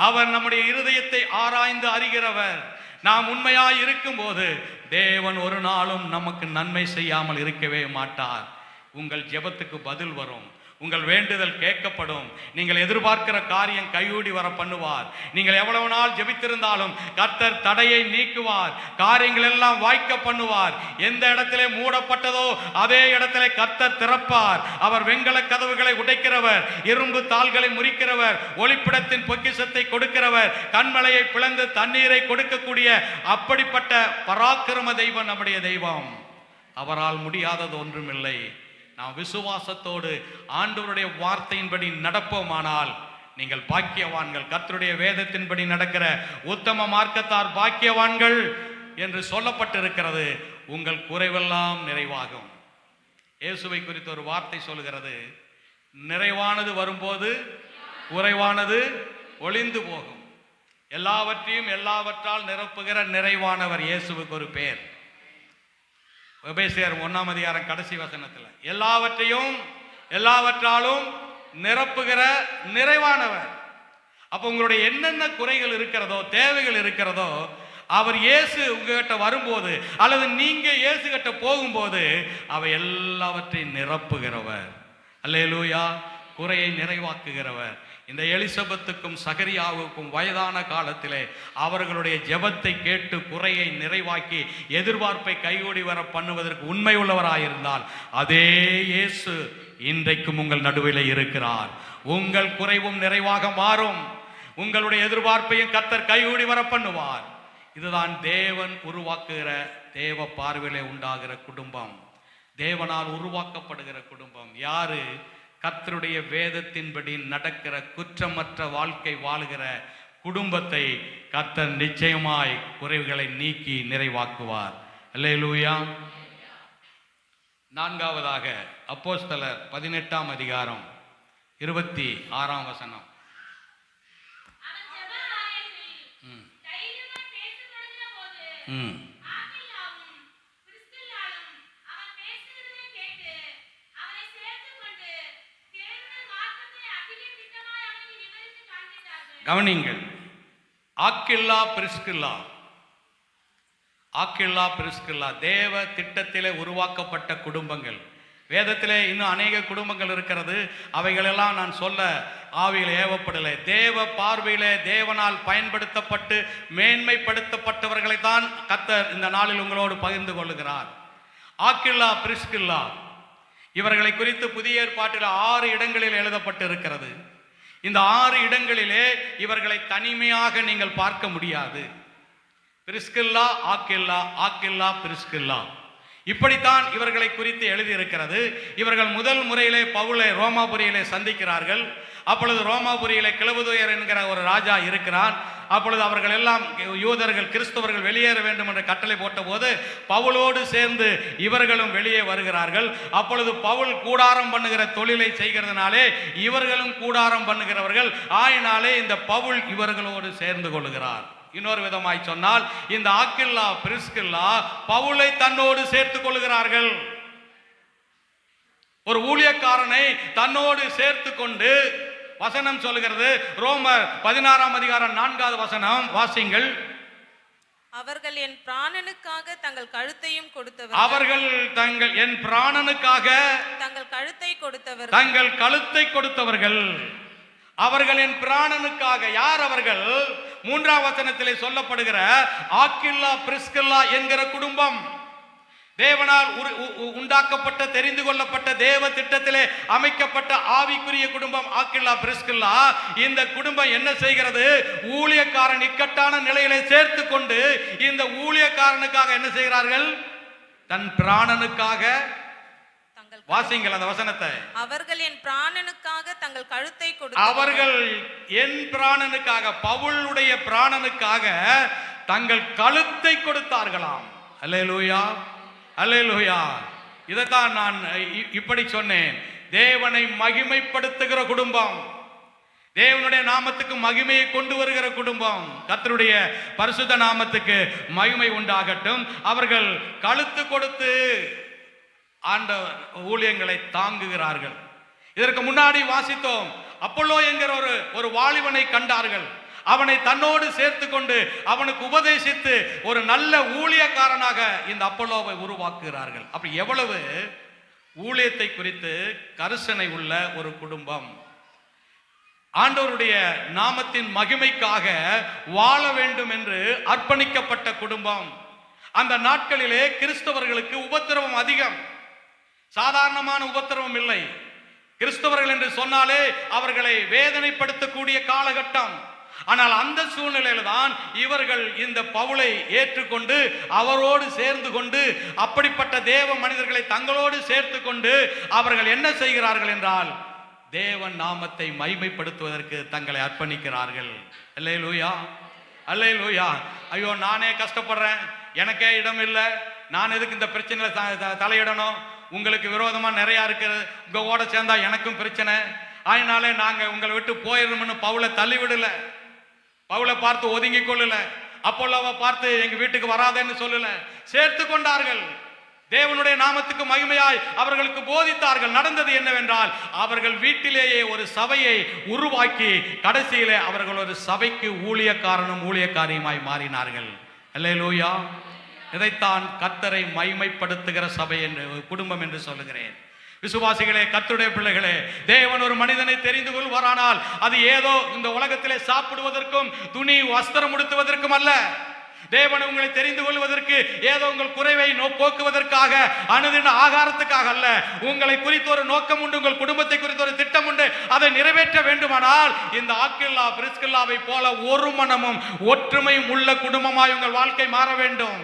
அவர் நம்முடைய இருதயத்தை ஆராய்ந்து அறிகிறவர். நாம் உண்மையாய் இருக்கும் போது தேவன் ஒரு நாளும் நமக்கு நன்மை செய்யாமல் இருக்கவே மாட்டார். உங்கள் ஜெபத்துக்கு பதில் வரும். உங்கள் வேண்டுதல் கேட்கப்படும். நீங்கள் எதிர்பார்க்கிற காரியம் கைகூடி வர பண்ணுவார். நீங்கள் எவ்வளவு நாள் ஜெபித்திருந்தாலும் கர்த்தர் தடையை நீக்குவார். காரியங்கள் எல்லாம் வாய்க்க பண்ணுவார். எந்த இடத்திலே மூடப்பட்டதோ அதே இடத்திலே கர்த்தர் திறப்பார். அவர் வெண்கல கதவுகளை உடைக்கிறவர், இரும்பு தாள்களை முறிக்கிறவர், ஒளிப்பிடத்தின் பொக்கிஷத்தை கொடுக்கிறவர், கண்மலையை பிளந்து தண்ணீரை கொடுக்கக்கூடிய அப்படிப்பட்ட பராக்கிரம தெய்வம் நம்முடைய தெய்வம். அவரால் முடியாதது ஒன்றுமில்லை. நாம் விசுவாசத்தோடு ஆண்டவருடைய வார்த்தையின்படி நடப்போமானால் நீங்கள் பாக்கியவான்கள். கர்த்தருடைய வேதத்தின்படி நடக்கிற உத்தம மார்க்கத்தார் பாக்கியவான்கள் என்று சொல்லப்பட்டிருக்கிறது. உங்கள் குறைவெல்லாம் நிறைவாகும். இயேசுவை குறித்து ஒரு வார்த்தை சொல்கிறது, நிறைவானது வரும்போது குறைவானது ஒளிந்து போகும். எல்லாவற்றையும் எல்லாவற்றால் நிரப்புகிற நிறைவானவர் இயேசுவுக்கு ஒரு பெயர். எபேசியர் 1ஆம் அதிகாரம் கடைசி வசனத்தில் எல்லாவற்றையும் எல்லாவற்றாலும் நிரப்புகிற நிறைவானவர். அப்போ உங்களுடைய என்னென்ன குறைகள் இருக்கிறதோ, தேவைகள் இருக்கிறதோ, அவர் இயேசு உங்ககிட்ட வரும்போது அல்லது நீங்க இயேசு கிட்ட போகும்போது அவை எல்லாவற்றையும் நிரப்புகிறவர். அல்லேலூயா. குறையை நிறைவாக்குகிறவர். இந்த எலிசபெத்துக்கும் சகரியாவுக்கும் வயதான காலத்திலே அவர்களுடைய ஜெபத்தை கேட்டு குறையை நிறைவாக்கி எதிர்பார்ப்பை கைகூடி வர பண்ணுவதற்கு உண்மை உள்ளவராயிருந்தால் அதே இயேசு இன்றைக்கும் உங்கள் நடுவில் இருக்கிறார். உங்கள் குறைவும் நிறைவாக மாறும். உங்களுடைய எதிர்பார்ப்பையும் கர்த்தர் கைகூடி வர பண்ணுவார். இதுதான் தேவன் உருவாக்குகிற, தேவ பார்வையிலே உண்டாகிற குடும்பம், தேவனால் உருவாக்கப்படுகிற குடும்பம். யாரு? கர்த்தருடைய வேதத்தின்படி நடக்கிற குற்றமற்ற வாழ்க்கை வாழுகிற குடும்பத்தை கர்த்தர் நிச்சயமாய் குறைவுகளை நீக்கி நிறைவாக்குவார். அல்லேலூயா. 4ஆவதாக அப்போஸ்தலர் 18ஆம் அதிகாரம் 26ஆம் வசனம். கவனிங்கள். ஆக்கில்லா பிரிஸ்கில்லா தேவ திட்டத்திலே உருவாக்கப்பட்ட குடும்பங்கள். வேதத்திலே இன்னும் அநேக குடும்பங்கள் இருக்கிறது. அவைகளெல்லாம் நான் சொல்ல ஆவியில் ஏவப்படலை. தேவ பார்வையிலே தேவனால் பயன்படுத்தப்பட்டு மேன்மைப்படுத்தப்பட்டவர்களை தான் கர்த்தர் இந்த நாளில் உங்களோடு பகிர்ந்து கொள்ளுகிறார். ஆக்கில்லா பிரிஸ்கில்லா இவர்களை குறித்து புதிய ஏற்பாட்டில் 6 இடங்களில் எழுதப்பட்டு இருக்கிறது. இந்த 6 இடங்களிலே இவர்களை தனிமையாக நீங்கள் பார்க்க முடியாது. பிரிஸ்கில்லா, ஆக்கில்லா, பிரிஸ்கில்லா, இப்படித்தான் இவர்களை குறித்து எழுதியிருக்கிறது. இவர்கள் முதல் முறையிலே பவுலை ரோமாபுரியிலே சந்திக்கிறார்கள். அப்பொழுது ரோமாபுரியிலே கிளவுதுயர் என்கிற ஒரு ராஜா இருக்கிறான். அப்பொழுது அவர்கள் எல்லாம் யூதர்கள், கிறிஸ்தவர்கள் வெளியேற வேண்டும் என்ற கட்டளை போட்ட போது பவுலோடு சேர்ந்து இவர்களும் வெளியே வருகிறார்கள். அப்பொழுது பவுல் கூடாரம் பண்ணுகிற தொழிலை செய்கிறதுனாலே இவர்களும் கூடாரம் பண்ணுகிறவர்கள் ஆயினாலே இந்த பவுல் இவர்களோடு சேர்ந்து கொள்கிறார். இன்னொரு விதமாய் சொன்னால் இந்த ஆக்கில்லா பிரிஸ்கில்லா பவுலை தன்னோடு சேர்த்துக் கொள்கிறார்கள். ஒரு ஊழியக்காரனை தன்னோடு சேர்த்து கொண்டு வசனம் சொல்கிறது. ரோமர் 16ஆம் அதிகாரம் 4வது வசனம் வாசிங்கள். அவர்கள் என் பிராணனுக்காக தங்கள் கழுத்தையும் கொடுத்தவர். அவர்கள் என் பிராணனுக்காக தங்கள் கழுத்தை கொடுத்தவர்கள். அவர்கள் என் பிராணனுக்காக. யார் அவர்கள்? 3ஆம் வசனத்திலே சொல்லப்படுகிற ஆக்கில்லா பிரிஸ்கில்லா என்கிற குடும்பம். தேவனால் உண்டாக்கப்பட்ட, தெரிந்து கொள்ளப்பட்ட, தேவ திட்டத்திலே அமைக்கப்பட்ட ஆவிக்குரிய குடும்பம் ஆக்கில்லா பிரிஸ்கில்லா. இந்த குடும்பம் என்ன செய்கிறது? ஊழியக்காரன் இக்கட்டான நிலையிலே சேர்த்து கொண்டு இந்த ஊழியக்காரனுக்காக என்ன செய்கிறார்கள்? தன் பிராணனுக்காக. வாசிங்கள் அந்த வசனத்தை. அவர்கள் என் பிராணனுக்காக தங்கள் கழுத்தை கொடுத்து. அவர்கள் என் பிராணனுக்காக, பவுலுடைய பிராணனுக்காக தங்கள் கழுத்தை கொடுத்தார்களாம். அல்லேலூயா, அல்லேலூயா. இதைத்தான் நான் இப்படி சொன்னேன். தேவனை மகிமைப்படுத்துகிற குடும்பம், தேவனுடைய நாமத்துக்கு மகிமையை கொண்டு வருகிற குடும்பம். கர்த்தருடைய பரிசுத்த நாமத்துக்கு மகிமை உண்டாகட்டும். அவர்கள் கழுத்து கொடுத்து ஆண்டவர் ஊழியங்களை தாங்குகிறார்கள். இதற்கு முன்னாடி வாசித்தோம். அப்போலோ என்கிற ஒரு வாலிபனை கண்டார்கள். அவனை தன்னோடு சேர்த்து கொண்டு அவனுக்கு உபதேசித்து ஒரு நல்ல ஊழியக்காரனாக இந்த அப்போலோவை உருவாக்குகிறார்கள். அப்படி எவ்வளவு ஊழியத்தை குறித்து கரிசனை உள்ள ஒரு குடும்பம், ஆண்டவருடைய நாமத்தின் மகிமைக்காக வாழ வேண்டும் என்று அர்ப்பணிக்கப்பட்ட குடும்பம். அந்த நாட்களிலே கிறிஸ்தவர்களுக்கு உபத்திரவம் அதிகம், சாதாரணமான உபத்திரவம் இல்லை. கிறிஸ்தவர்கள் என்று சொன்னாலே அவர்களை வேதனைப்படுத்தக்கூடிய காலகட்டம். ஆனால் அந்த சூழ்நிலையில தான் இவர்கள் இந்த பவுலை ஏற்றுக்கொண்டு அவரோடு சேர்ந்து கொண்டு, அப்படிப்பட்ட தேவ மனிதர்களை தங்களோடு சேர்த்து கொண்டு அவர்கள் என்ன செய்கிறார்கள் என்றால் தேவன் நாமத்தை மகிமைப்படுத்துவதற்கு தங்களை அர்ப்பணிக்கிறார்கள். அல்லேலூயா, அல்லேலூயா. ஐயோ, நானே கஷ்டப்படுறேன், எனக்கே இடம் இல்லை, நான் எதுக்கு இந்த பிரச்சனையில தலையிடணும்? உங்களுக்கு விரோதமா நிறைய இருக்கிறது, உங்க ஓட சேர்ந்தா எனக்கும் பிரச்சனை, அதனாலே நாங்க உங்களை விட்டு போயிடணும்னு பவுலை தள்ளிவிடல, பவுலை பார்த்து ஒதுங்கி கொள்ளல, அப்போலோவை பார்த்து எங்க வீட்டுக்கு வராதேன்னு சொல்லல, சேர்த்து கொண்டார்கள். தேவனுடைய நாமத்துக்கு மகிமையாய் அவர்களுக்கு போதித்தார்கள். நடந்தது என்னவென்றால் அவர்கள் வீட்டிலேயே ஒரு சபையை உருவாக்கி கடைசியிலே அவர்கள் ஒரு சபைக்கு ஊழியக்காரனும் ஊழியக்காரியுமாய் மாறினார்கள். அல்லேலூயா. இதைத்தான் கர்த்தரை மகிமைப்படுத்துகிற சபை என்று, குடும்பம் என்று சொல்லுகிறேன். விசுவாசிகளே, கர்த்தருடைய பிள்ளைகளே, தேவன் ஒரு மனிதனை தெரிந்து கொள்வாரானால் அது ஏதோ இந்த உலகத்திலே சாப்பிடுவதற்கும் துணி வஸ்திரம் உடுத்துவதற்கும் அல்ல. தேவன் உங்களை தெரிந்து கொள்வதற்கு ஏதோ உங்கள் குறைவை போக்குவதற்காக, அனுதின ஆகாரத்துக்காக அல்ல. உங்களை குறித்து ஒரு நோக்கம் உண்டு, உங்கள் குடும்பத்தை குறித்து ஒரு திட்டம் உண்டு. அதை நிறைவேற்ற வேண்டுமானால் இந்த ஆக்கில்லா பிரிஸ்கில்லாவை போல ஒரு மனமும் ஒற்றுமையும் உள்ள குடும்பமாய் உங்கள் வாழ்க்கை மாற வேண்டும்.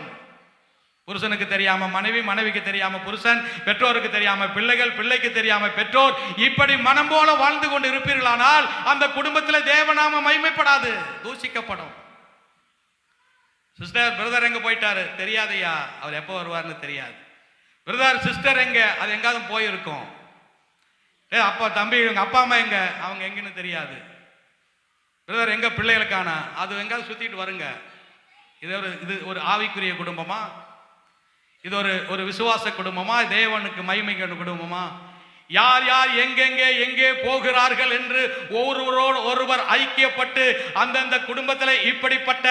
புருஷனுக்கு தெரியாம மனைவி, மனைவிக்கு தெரியாம புருஷன், பெற்றோருக்கு தெரியாம பிள்ளைகள், பிள்ளைக்கு தெரியாம பெற்றோர், இப்படி மனம் போல வாழ்ந்து கொண்டு இருப்பீர்களானால் அந்த குடும்பத்தில் தேவநாம மகிமைப்படாது, தூஷிக்கப்படும். சிஸ்டர் பிரதர் எங்க போயிட்டாரு தெரியாதையா, அவர் எப்போ வருவார்னு தெரியாது. பிரதர் சிஸ்டர் எங்க, அது எங்காவது போயிருக்கும். அப்பா தம்பி எங்க அப்பா அம்மா எங்க, அவங்க எங்கன்னு தெரியாது. பிரதர் எங்க, பிள்ளைகளுக்கான அது எங்காவது சுத்திட்டு வருங்க. இது ஒரு ஆவிக்குரிய குடும்பமா? இது ஒரு விசுவாச குடும்பமா? தேவனுக்கு மகிமைக்கான குடும்பமா? யார் யார் எங்கெங்கே எங்கே போகிறார்கள் என்று ஒருவரோடு ஒருவர் ஐக்கியப்பட்டு அந்தந்த குடும்பத்தில் இப்படிப்பட்ட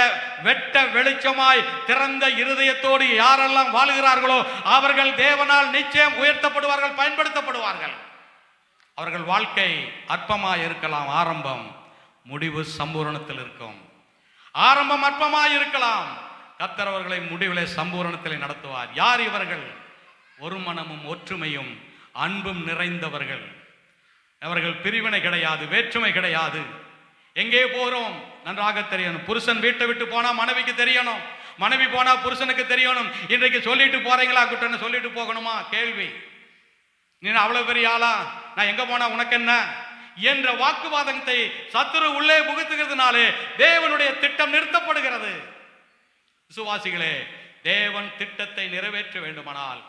வெட்ட வெளிச்சமாய் திறந்த இருதயத்தோடு யாரெல்லாம் வாழுகிறார்களோ அவர்கள் தேவனால் நிச்சயம் உயர்த்தப்படுவார்கள், பயன்படுத்தப்படுவார்கள். அவர்கள் வாழ்க்கை அற்பமாய் இருக்கலாம், ஆரம்பம், முடிவு சம்பூரணத்தில் இருக்கும். ஆரம்பம் அற்பமாய் இருக்கலாம், கர்த்தர் அவர்களை முடிவிலே சம்பூரணத்தில் நடத்துவார். யார் இவர்கள்? ஒரு மனமும் ஒற்றுமையும் அன்பும் நிறைந்தவர்கள். அவர்கள் பிரிவினை கிடையாது, வேற்றுமை கிடையாது. எங்கே போகிறோம் நன்றாக தெரியணும். புருஷன் வீட்டை விட்டு போனா மனைவிக்கு தெரியணும், மனைவி போனா புருஷனுக்கு தெரியணும். இன்றைக்கு சொல்லிட்டு போறீங்களா குட்டன்னு சொல்லிட்டு போகணுமா? கேள்வி. நீ அவ்வளவு பெரிய ஆளா, நான் எங்க போனா உனக்கு என்ன என்ற வாக்குவாதத்தை சத்துரு உள்ளே புகுத்துகிறதுனாலே தேவனுடைய திட்டம் நிறுத்தப்படுகிறது. விசுவாசிகளே, தேவன் திட்டத்தை நிறைவேற்ற வேண்டுமானால்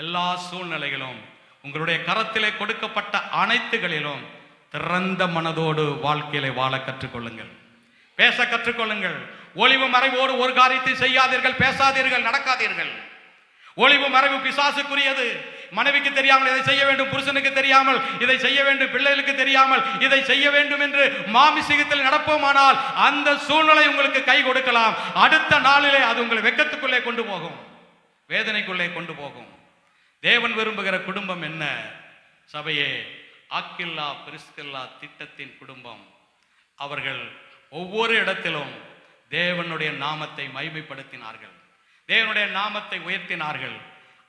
எல்லா சூழ்நிலைகளும் உங்களுடைய கரத்திலே கொடுக்கப்பட்ட அனைத்துகளிலும் திறந்த மனதோடு வாழ்க்கையிலே வாழ கற்றுக்கொள்ளுங்கள், பேச கற்றுக்கொள்ளுங்கள். ஒளிவு மறைவோடு ஒரு காரியத்தை செய்யாதீர்கள், பேசாதீர்கள், நடக்காதீர்கள். ஒளிவு மறைவு பிசாசுக்குரியது. மனைவிக்கு தெரியாமல் இதை செய்ய வேண்டும், புருஷனுக்கு தெரியாமல் இதை செய்ய வேண்டும், பிள்ளைகளுக்கு தெரியாமல் இதை செய்ய வேண்டும் என்று மாமிசத்தில் நடப்போமானால் அந்த சூழ்நிலை உங்களுக்கு கை கொடுக்கலாம். அடுத்த நாளிலே அது உங்களை வெட்கத்துக்குள்ளே கொண்டு போகும், வேதனைக்குள்ளே கொண்டு போகும். தேவன் விரும்புகிற குடும்பம் என்ன? சபையே, ஆக்கில்லா பிரிஸ்கில்லா திட்டத்தின் குடும்பம். அவர்கள் ஒவ்வொரு இடத்திலும் தேவனுடைய நாமத்தை மகிமைப்படுத்தினார்கள், தேவனுடைய நாமத்தை உயர்த்தினார்கள்.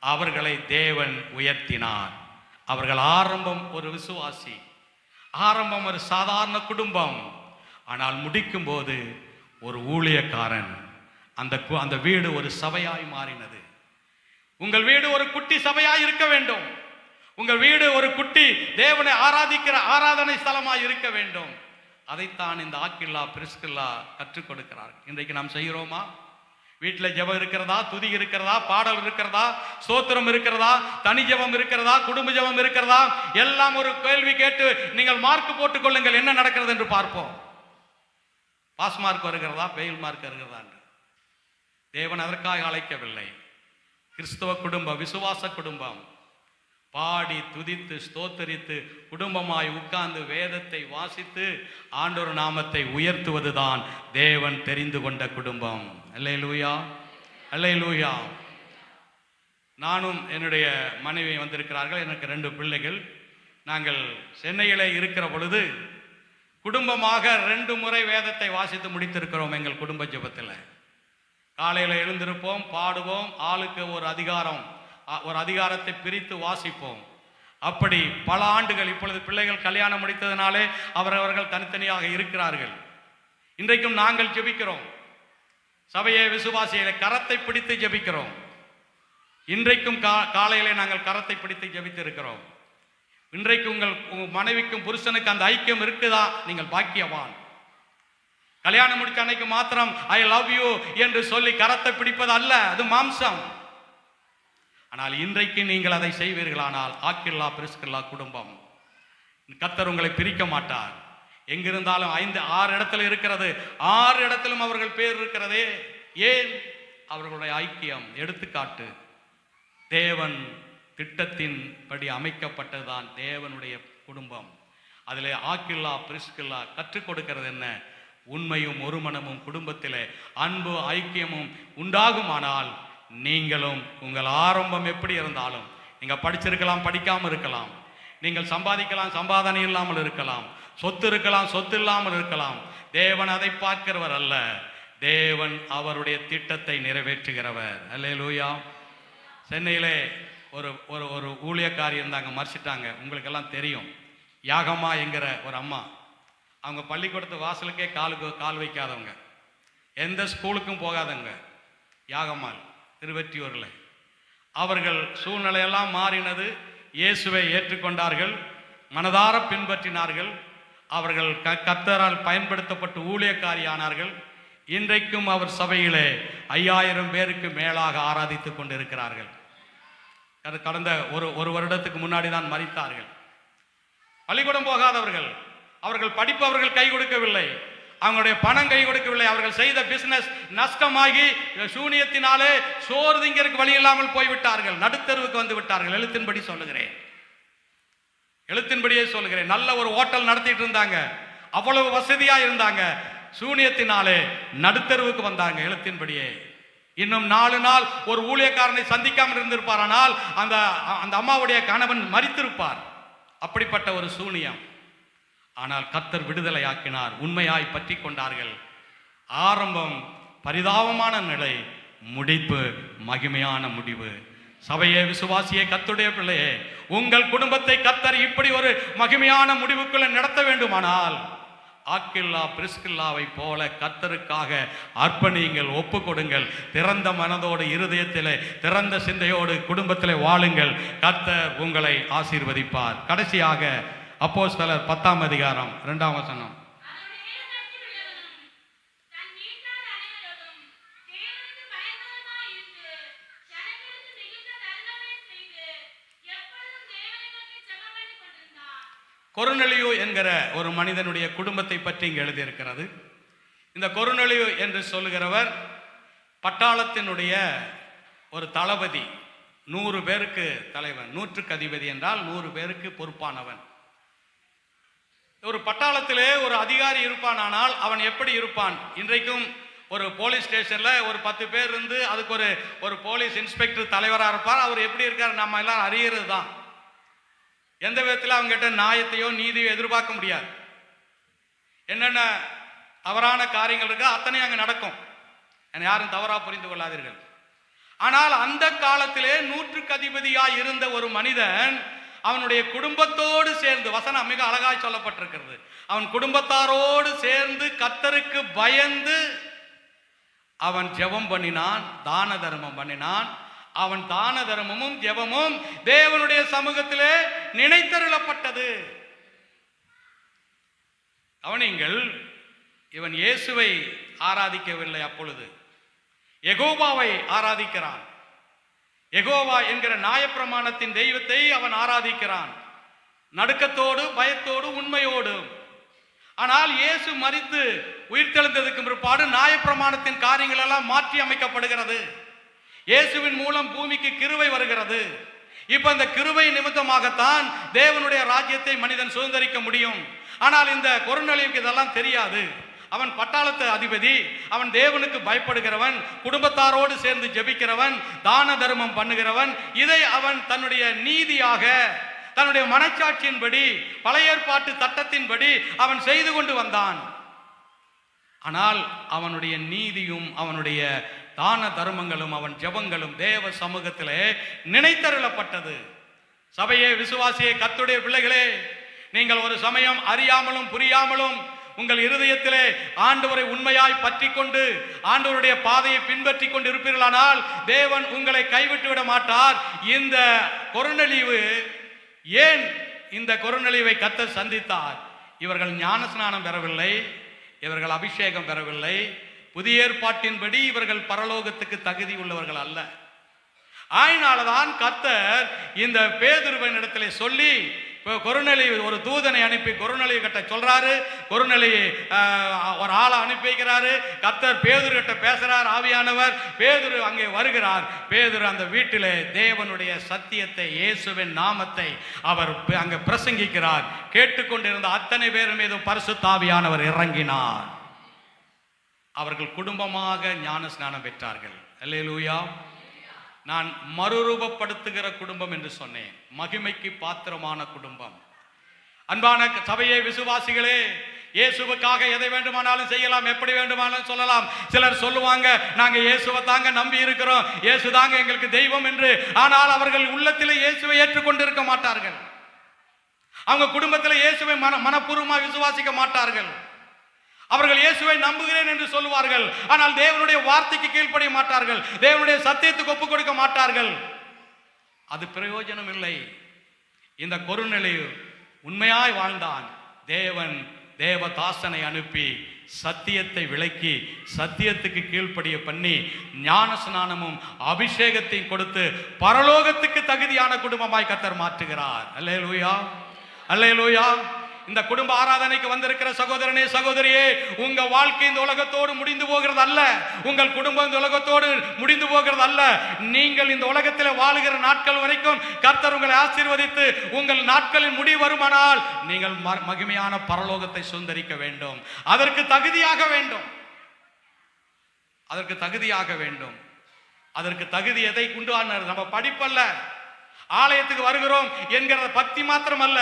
அவர்களை தேவன் உயர்த்தினார். அவர்கள் ஆரம்பம் ஒரு விசுவாசி, ஆரம்பம் ஒரு சாதாரண குடும்பம், ஆனால் முடிக்கும் போது ஒரு ஊழியக்காரன். அந்த வீடு ஒரு சபையாய் மாறினது. உங்கள் வீடு ஒரு குட்டி சபையாய் இருக்க வேண்டும். உங்கள் வீடு ஒரு குட்டி தேவனை ஆராதிக்கிற ஆராதனை ஸ்தலமாய் இருக்க வேண்டும். அதைத்தான் இந்த ஆக்கில்லா பிரிஸ்கில்லா கற்றுக் கொடுக்கிறார். இன்றைக்கு நாம் செய்கிறோமா? வீட்டில் ஜெபம் இருக்கிறதா, துதி இருக்கிறதா, பாடல் இருக்கிறதா, ஸ்தோத்திரம் இருக்கிறதா, தனி ஜெபம் இருக்கிறதா, குடும்ப ஜெபம் இருக்கிறதா? எல்லாம் ஒரு கேள்வி கேட்டு நீங்கள் மார்க் போட்டுக் கொள்ளுங்கள், என்ன நடக்கிறது என்று பார்ப்போம். பாஸ் மார்க் வருகிறதா, பெயில் மார்க் வருகிறதா என்று. தேவன் அதற்காக அழைக்கவில்லை. கிறிஸ்தவ குடும்பம், விசுவாச குடும்பம், பாடி துதித்து ஸ்தோத்தரித்து குடும்பமாய் உட்கார்ந்து வேதத்தை வாசித்து ஆண்டவர் நாமத்தை உயர்த்துவதுதான் தேவன் தெரிந்து கொண்ட குடும்பம். அல்லேலூயா, அல்லேலூயா. நானும் என்னுடைய மனைவி வந்திருக்கிறார்கள். எனக்கு 2 பிள்ளைகள். நாங்கள் சென்னையிலே இருக்கிற பொழுது குடும்பமாக 2 முறை வேதத்தை வாசித்து முடித்திருக்கிறோம். எங்கள் குடும்ப ஜெபத்தில் காலையில் எழுந்திருப்போம், பாடுவோம், ஆளுக்கு ஒரு அதிகாரத்தை பிரித்து வாசிப்போம். அப்படி பல ஆண்டுகள். இப்பொழுது பிள்ளைகள் கல்யாணம் முடித்ததினாலே அவரவர்கள் தனித்தனியாக இருக்கிறார்கள். இன்றைக்கும் நாங்கள் ஜெபிக்கிறோம். சபையை விசுவாசிகளை கரத்தை பிடித்து ஜெபிக்கிறோம். இன்றைக்கும் காலையிலே நாங்கள் கரத்தை பிடித்து ஜெபித்திருக்கிறோம். இன்றைக்கு உங்கள் மனைவிக்கும் புருஷனுக்கு அந்த ஐக்கியம் இருக்குதா? நீங்கள் பாக்கியவான். கல்யாணம் முடிச்ச அன்னைக்கு மாத்திரம் ஐ லவ் யூ என்று சொல்லி கரத்தை பிடிப்பது அல்ல, அது மாம்சம். ஆனால் இன்றைக்கு நீங்கள் அதை செய்வீர்களானால் ஆக்கில்லா பிரிஸ்கில்லா குடும்பம், கர்த்தர் உங்களை பிரிக்க மாட்டார். எங்கிருந்தாலும் 5-6 இடத்துல இருக்கிறது, 6 இடத்திலும் அவர்கள் பேர் இருக்கிறதே. ஏன்? அவர்களுடைய ஐக்கியம். எடுத்துக்காட்டு, தேவன் திட்டத்தின் படி அமைக்கப்பட்டதுதான் தேவனுடைய குடும்பம். அதில் ஆக்கில்லா பிரிஸ்கில்லா கற்றுக் கொடுக்கிறது என்ன? உண்மையும் ஒரு மனமும் குடும்பத்திலே அன்பு ஐக்கியமும் உண்டாகுமானால் நீங்களும் உங்கள் ஆரம்பம் எப்படி இருந்தாலும், நீங்கள் படிச்சிருக்கலாம், படிக்காமல் இருக்கலாம், நீங்கள் சம்பாதிக்கலாம், சம்பாதனை இல்லாமல் இருக்கலாம், சொத்து இருக்கலாம், சொத்து இல்லாமல் இருக்கலாம். தேவன் அதை பார்க்கிறவர் அல்ல, தேவன் அவருடைய திட்டத்தை நிறைவேற்றுகிறவர். அல்லேலூயா. சென்னையிலே ஒரு ஊழியக்காரி இருந்தாங்க, மறிச்சிட்டாங்க. உங்களுக்கெல்லாம் தெரியும். யாகம்மா என்கிற ஒரு அம்மா. அவங்க பள்ளிக்கூடத்து வாசலுக்கே கால் வைக்காதவங்க, எந்த ஸ்கூலுக்கும் போகாதவங்க. யாகம்மாள் திருவெற்றியூரில். அவர்கள் சூழ்நிலையெல்லாம் மாறினது. இயேசுவை ஏற்றுக்கொண்டார்கள், மனதார பின்பற்றினார்கள். அவர்கள் கர்த்தரால் பயன்படுத்தப்பட்டு ஊழியக்காரியானார்கள். இன்றைக்கும் அவர் சபையிலே 5000 பேருக்கு மேலாக ஆராதித்து கொண்டிருக்கிறார்கள். கடந்த ஒரு வருடத்துக்கு முன்னாடி தான் மரித்தார்கள். பள்ளிக்கூடம் போகாதவர்கள், அவர்கள் படிப்பு அவர்கள் கை கொடுக்கவில்லை, அவங்களுடைய பணம் கை கொடுக்கவில்லை. அவர்கள் செய்த பிசினஸ் நஷ்டமாகி சூனியத்தினாலே சோறு திங்கிறதுக்கு வழி இல்லாமல் போய்விட்டார்கள், நடுத்தருவுக்கு வந்து விட்டார்கள். எழுத்தின்படி சொல்லுகிறேன், எழுத்தின்படியே சொல்லுகிறேன். நல்ல ஒரு ஹோட்டல் நடத்திட்டு இருந்தாங்க, அவ்வளவு வசதியா இருந்தாங்க. சூனியத்தினாலே நடுத்தருவுக்கு வந்தாங்க. எழுத்தின்படியே இன்னும் 4 நாள் ஒரு ஊழியக்காரனை சந்திக்காமல் இருந்திருப்பார், ஆனால் அந்த அம்மாவுடைய கணவன் மரித்திருப்பார். அப்படிப்பட்ட ஒரு சூனியம். ஆனால் கர்த்தர் விடுதலையாக்கினார். உண்மையாய் பற்றி கொண்டார்கள். ஆரம்பம் பரிதாபமான நிலை, முடிப்பு மகிமையான முடிவு. சபையே, விசுவாசியே, கர்த்தருடைய பிள்ளையே, உங்கள் குடும்பத்தை கர்த்தர் இப்படி ஒரு மகிமையான முடிவுக்குள்ள நடத்த வேண்டுமானால் ஆக்கில்லா பிரிஸ்கில்லாவை போல கர்த்தருக்காக அர்ப்பணியுங்கள், ஒப்பு கொடுங்கள். திறந்த மனதோடு, இருதயத்திலே திறந்த சிந்தையோடு குடும்பத்திலே வாழுங்கள். கர்த்தர் உங்களை ஆசீர்வதிப்பார். கடைசியாக அப்போஸ்தலர் 10ஆம் அதிகாரம் 2ஆம் வசனம். கொர்நேலியு என்கிற ஒரு மனிதனுடைய குடும்பத்தை பற்றி இங்கு எழுதியிருக்கிறது. இந்த கொர்நேலியு என்று சொல்லுகிறவர் பட்டாளத்தினுடைய ஒரு தளபதி, 100 பேருக்கு தலைவன். 100க்கு அதிபதி என்றால் 100 பேருக்கு பொறுப்பானவன். ஒரு பட்டாளத்திலே ஒரு அதிகாரி இருப்பானால் அவன் எப்படி இருப்பான்? இன்றைக்கும் ஒரு போலீஸ் ஸ்டேஷன்ல ஒரு 10 பேர் இருந்து அதுக்கு ஒரு போலீஸ் இன்ஸ்பெக்டர் தலைவராக இருப்பார். அவர் எப்படி இருக்கார் நம்ம எல்லாம் அறியறது தான். எந்த விதத்தில் அவங்க கிட்ட நியாயத்தையோ நீதியோ எதிர்பார்க்க முடியாது. என்னென்ன தவறான காரியங்கள் இருக்கோ அத்தனை அங்கே நடக்கும். யாரும் தவறா புரிந்து கொள்ளாதீர்கள். ஆனால் அந்த காலத்திலே 100க்கு அதிபதியாய் இருந்த ஒரு மனிதன் அவனுடைய குடும்பத்தோடு சேர்ந்து, வசனம் மிக அழகாய் சொல்லப்பட்டிருக்கிறது, அவன் குடும்பத்தாரோடு சேர்ந்து கர்த்தருக்கு பயந்து அவன் ஜெபம் பண்ணினான், தான தர்மம் பண்ணினான். அவன் தான தர்மமும் ஜெபமும் தேவனுடைய சமூகத்திலே நினைத்தருளப்பட்டது. கவனிங்கள், இவன் இயேசுவை ஆராதிக்கவில்லை, அப்பொழுது யெகோவாவை ஆராதிக்கிறான். யெகோவா என்கிற நியாயப்பிரமாணத்தின் தெய்வத்தை அவன் ஆராதிக்கிறான், நடுக்கத்தோடு, பயத்தோடு, உண்மையோடு. ஆனால் இயேசு மரித்து உயிர்த்தெழுந்ததுக்கு பிற்பாடு நியாயப்பிரமாணத்தின் காரியங்கள் எல்லாம் மாற்றி அமைக்கப்படுகிறது. இயேசுவின் மூலம் பூமிக்கு கிருபை வருகிறது. இப்ப இந்த கிருபை நிமித்தமாகத்தான் தேவனுடைய ராஜ்யத்தை மனிதன் சுதந்தரிக்க முடியும். ஆனால் இந்த கொர்நேலியுவுக்கு இதெல்லாம் தெரியாது. அவன் பட்டாளத்து அதிபதி, அவன் தேவனுக்கு பயப்படுகிறவன், குடும்பத்தாரோடு சேர்ந்து ஜெபிக்கிறவன், தான தர்மம் பண்ணுகிறவன். இதை அவன் தன்னுடைய நீதியாக, தன்னுடைய மனச்சாட்சியின்படி, பழைய ஏற்பாட்டு சட்டத்தின்படி அவன் செய்து கொண்டு வந்தான். ஆனால் அவனுடைய நீதியும் அவனுடைய தான தர்மங்களும் அவன் ஜெபங்களும் தேவ சமூகத்திலே நினைத்தருளப்பட்டது. சபையே, விசுவாசியே, கர்த்தருடைய பிள்ளைகளே, நீங்கள் ஒரு சமயம் அறியாமலும் புரியாமலும் உங்கள் இருதயத்திலே ஆண்டவரை உண்மையாய் பற்றி கொண்டு ஆண்டவருடைய பாதையை பின்பற்றி கொண்டு இருப்பீர்களானால் தேவன் உங்களை கைவிட்டு விட மாட்டார். இந்த கொரோனழிவு, ஏன் இந்த கொரோனழிவை கர்த்தர் சந்தித்தார்? இவர்கள் ஞானஸ்நானம் பெறவில்லை, இவர்கள் அபிஷேகம் பெறவில்லை, புதிய ஏற்பாட்டின்படி இவர்கள் பரலோகத்துக்கு தகுதி உள்ளவர்கள் அல்ல. ஆயினால்தான் கர்த்தர் இந்த பேதுருவின் இடத்திலே சொல்லி கொரோனலி ஒரு தூதனை அனுப்பி கொரோனலியை கட்ட சொல்றாரு. கொரோனலி ஒரு ஆளை அனுப்பி வைக்கிறாரு. கர்த்தர் பேதுரு கிட்ட பேசுறார். ஆவியானவர் பேதுரு அங்கே வருகிறார். பேதுரு அந்த வீட்டிலே தேவனுடைய சத்தியத்தை, இயேசுவின் நாமத்தை அவர் அங்கே பிரசங்கிக்கிறார். கேட்டுக்கொண்டிருந்த அத்தனை பேர் மீதும் பரிசுத்த ஆவியானவர் இறங்கினார். அவர்கள் குடும்பமாக ஞான ஸ்நானம் பெற்றார்கள். அல்லேலூயா. நான் மறுரூபப்படுத்துகிற குடும்பம் என்று சொன்னேன். மகிமைக்கு பாத்திரமான குடும்பம். அன்பான சபையே, விசுவாசிகளே, இயேசுவுக்காக எதை வேண்டுமானாலும் செய்யலாம், எப்படி வேண்டுமானாலும் சொல்லலாம். சிலர் சொல்லுவாங்க, நாங்க இயேசுவை தாங்க நம்பி இருக்கிறோம், இயேசு தாங்க எங்களுக்கு தெய்வம் என்று. ஆனால் அவர்கள் உள்ளத்திலே இயேசுவை ஏற்றுக்கொண்டிருக்க மாட்டார்கள். அவங்க குடும்பத்தில் இயேசுவை மனப்பூர்வமாக விசுவாசிக்க மாட்டார்கள். அவர்கள் இயேசுவை நம்புகிறேன் என்று சொல்லுவார்கள், ஆனால் தேவனுடைய வார்த்தைக்கு கீழ்ப்படிய மாட்டார்கள், தேவனுடைய சத்தியத்துக்கு ஒப்புக் கொடுக்க மாட்டார்கள். அது பிரயோஜனம் இல்லை. இந்த கொரோனலி உண்மையாய் வாழ்ந்தான். தேவன் தேவதாசனை அனுப்பி சத்தியத்தை விளக்கி சத்தியத்துக்கு கீழ்ப்படிய பண்ணி ஞான ஸ்நானமும் அபிஷேகத்தையும் கொடுத்து பரலோகத்துக்கு தகுதியான குடும்பமாய் கர்த்தர் மாற்றுகிறார். அல்லேலூயா, அல்லேலூயா. இந்த குடும்ப ஆராதனைக்கு வந்திருக்கிற சகோதரனே, சகோதரியே, உங்க வாழ்க்கை இந்த உலகத்தோடு முடிந்து போகிறது அல்ல. உங்கள் குடும்பம் இந்த உலகத்தோடு முடிந்து போகிறது அல்ல. நீங்கள் இந்த உலகத்தில் வாழுகிற நாட்கள் வரைக்கும் கர்த்தர் உங்களை ஆசீர்வதித்து உங்கள் நாட்களின் முடிவு வருமானால் நீங்கள் மகிமையான பரலோகத்தை சுதந்தரிக்க வேண்டும். அதற்கு தகுதியாக வேண்டும். அதற்கு தகுதியாக வேண்டும். அதற்கு தகுதி எதை கொண்டு வந்தார்? நம்ம படிப்பல்ல, ஆலயத்துக்கு வருகிறோம் என்கிற பக்தி மாத்திரம் அல்ல,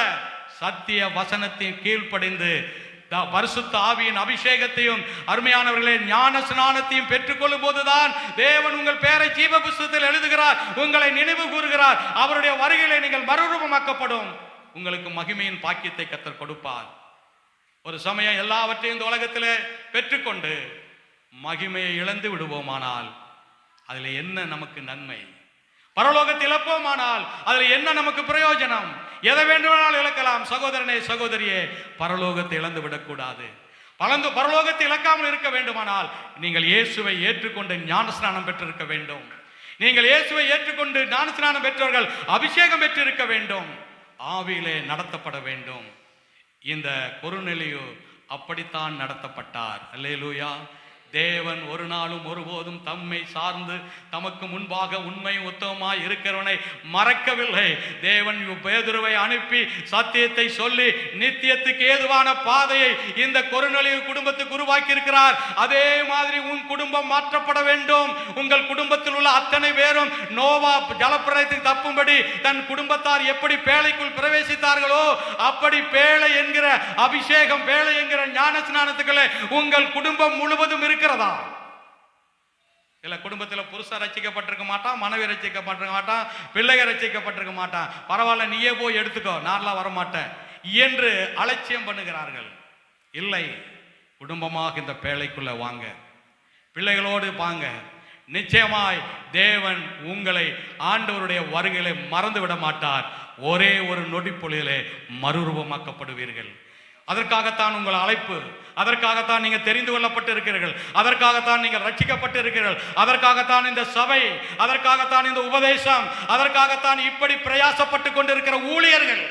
சத்திய வசனத்தின் கீழ்ப்படிந்து பரிசுத்த ஆவியின் அபிஷேகத்தையும் அருமையானவர்களே ஞான ஸ்நானத்தையும் பெற்றுக்கொள்ளும் போதுதான் தேவன் உங்கள் பெயரை ஜீவ புஸ்தகத்தில் எழுதுகிறார், உங்களை நினைவு கூறுகிறார். அவருடைய வருகையிலே நீங்கள் மறுரூபமாக்கப்படும். உங்களுக்கு மகிமையின் பாக்கியத்தை கர்த்தர் கொடுப்பார். ஒரு சமயம் எல்லாவற்றையும் இந்த உலகத்திலே பெற்றுக்கொண்டு மகிமையை இழந்து விடுவோமானால் அதில் என்ன நமக்கு நன்மை? பரலோகத்தை இழப்போமானால் அதில் என்ன நமக்கு பிரயோஜனம்? எதை வேண்டுமானாலும் இழக்கலாம். சகோதரனே, சகோதரியே, பரலோகத்தை இழந்து விடக்கூடாது. பரலோகத்தை இழக்காமல் இருக்க வேண்டுமானால் நீங்கள் இயேசுவை ஏற்றுக்கொண்டு ஞானஸ்நானம் பெற்றிருக்க வேண்டும். நீங்கள் இயேசுவை ஏற்றுக்கொண்டு ஞானஸ்நானம் பெற்றவர்கள் அபிஷேகம் பெற்றிருக்க வேண்டும். ஆவியிலே நடத்தப்பட வேண்டும். இந்த கொரோனலியோ அப்படித்தான் நடத்தப்பட்டார். அல்லேலூயா. தேவன் ஒரு நாளும் ஒருபோதும் தம்மை சார்ந்து தமக்கு முன்பாக உண்மை உத்தமமாய் இருக்கிறவனை மறக்கவில்லை. தேவன் பேதுருவை அனுப்பி சத்தியத்தை சொல்லி நித்தியத்துக்கு ஏதுவான பாதையை இந்த கொரோனலி குடும்பத்துக்கு உருவாக்கி இருக்கிறார். அதே மாதிரி உன் குடும்பம் மாற்றப்பட வேண்டும். உங்கள் குடும்பத்தில் உள்ள அத்தனை பேரும் நோவா ஜலப்பிரளயத்துக்கு தப்பும்படி தன் குடும்பத்தார் எப்படி பேழைக்குள் பிரவேசித்தார்களோ அப்படி பேழை என்கிற அபிஷேகம், பேழை என்கிற ஞான ஸ்நானத்துக்களே உங்கள் குடும்பம் முழுவதும் இருக்கிறதா? இல்ல குடும்பத்தில் புருஷன் ரசிக்கப்பட்டிருக்க மாட்டான், மனைவி ரசிக்கப்பட்டிருக்க மாட்டான், பிள்ளைகள் ரசிக்கப்பட்டிருக்க மாட்டான். பரவாயில்ல, நீயே போய் எடுத்துக்கோ, நான்லாம் வரமாட்டேன் என்று அலட்சியம் பண்ணுகிறார்கள். இல்லை, குடும்பமாக இந்த பேழைக்குள்ள வாங்க, பிள்ளைகளோடு வாங்க. நிச்சயமாய் தேவன் உங்களை ஆண்டவருடைய வருகையிலே மறந்து விட மாட்டார். ஒரே ஒரு நொடிப்பொழுதிலே மறுரூபமாக்கப்படுவீர்கள். அதற்காகத்தான் உங்கள் அழைப்பு, அதற்காகத்தான் நீங்கள் தெரிந்து கொள்ளப்பட்டு இருக்கிறீர்கள், அதற்காகத்தான் நீங்கள் ரட்சிக்கப்பட்டு இருக்கிறீர்கள், அதற்காகத்தான் இந்த சபை, அதற்காகத்தான் இந்த உபதேசம், அதற்காகத்தான் இப்படி பிரயாசப்பட்டு கொண்டிருக்கிற ஊழியர்கள்.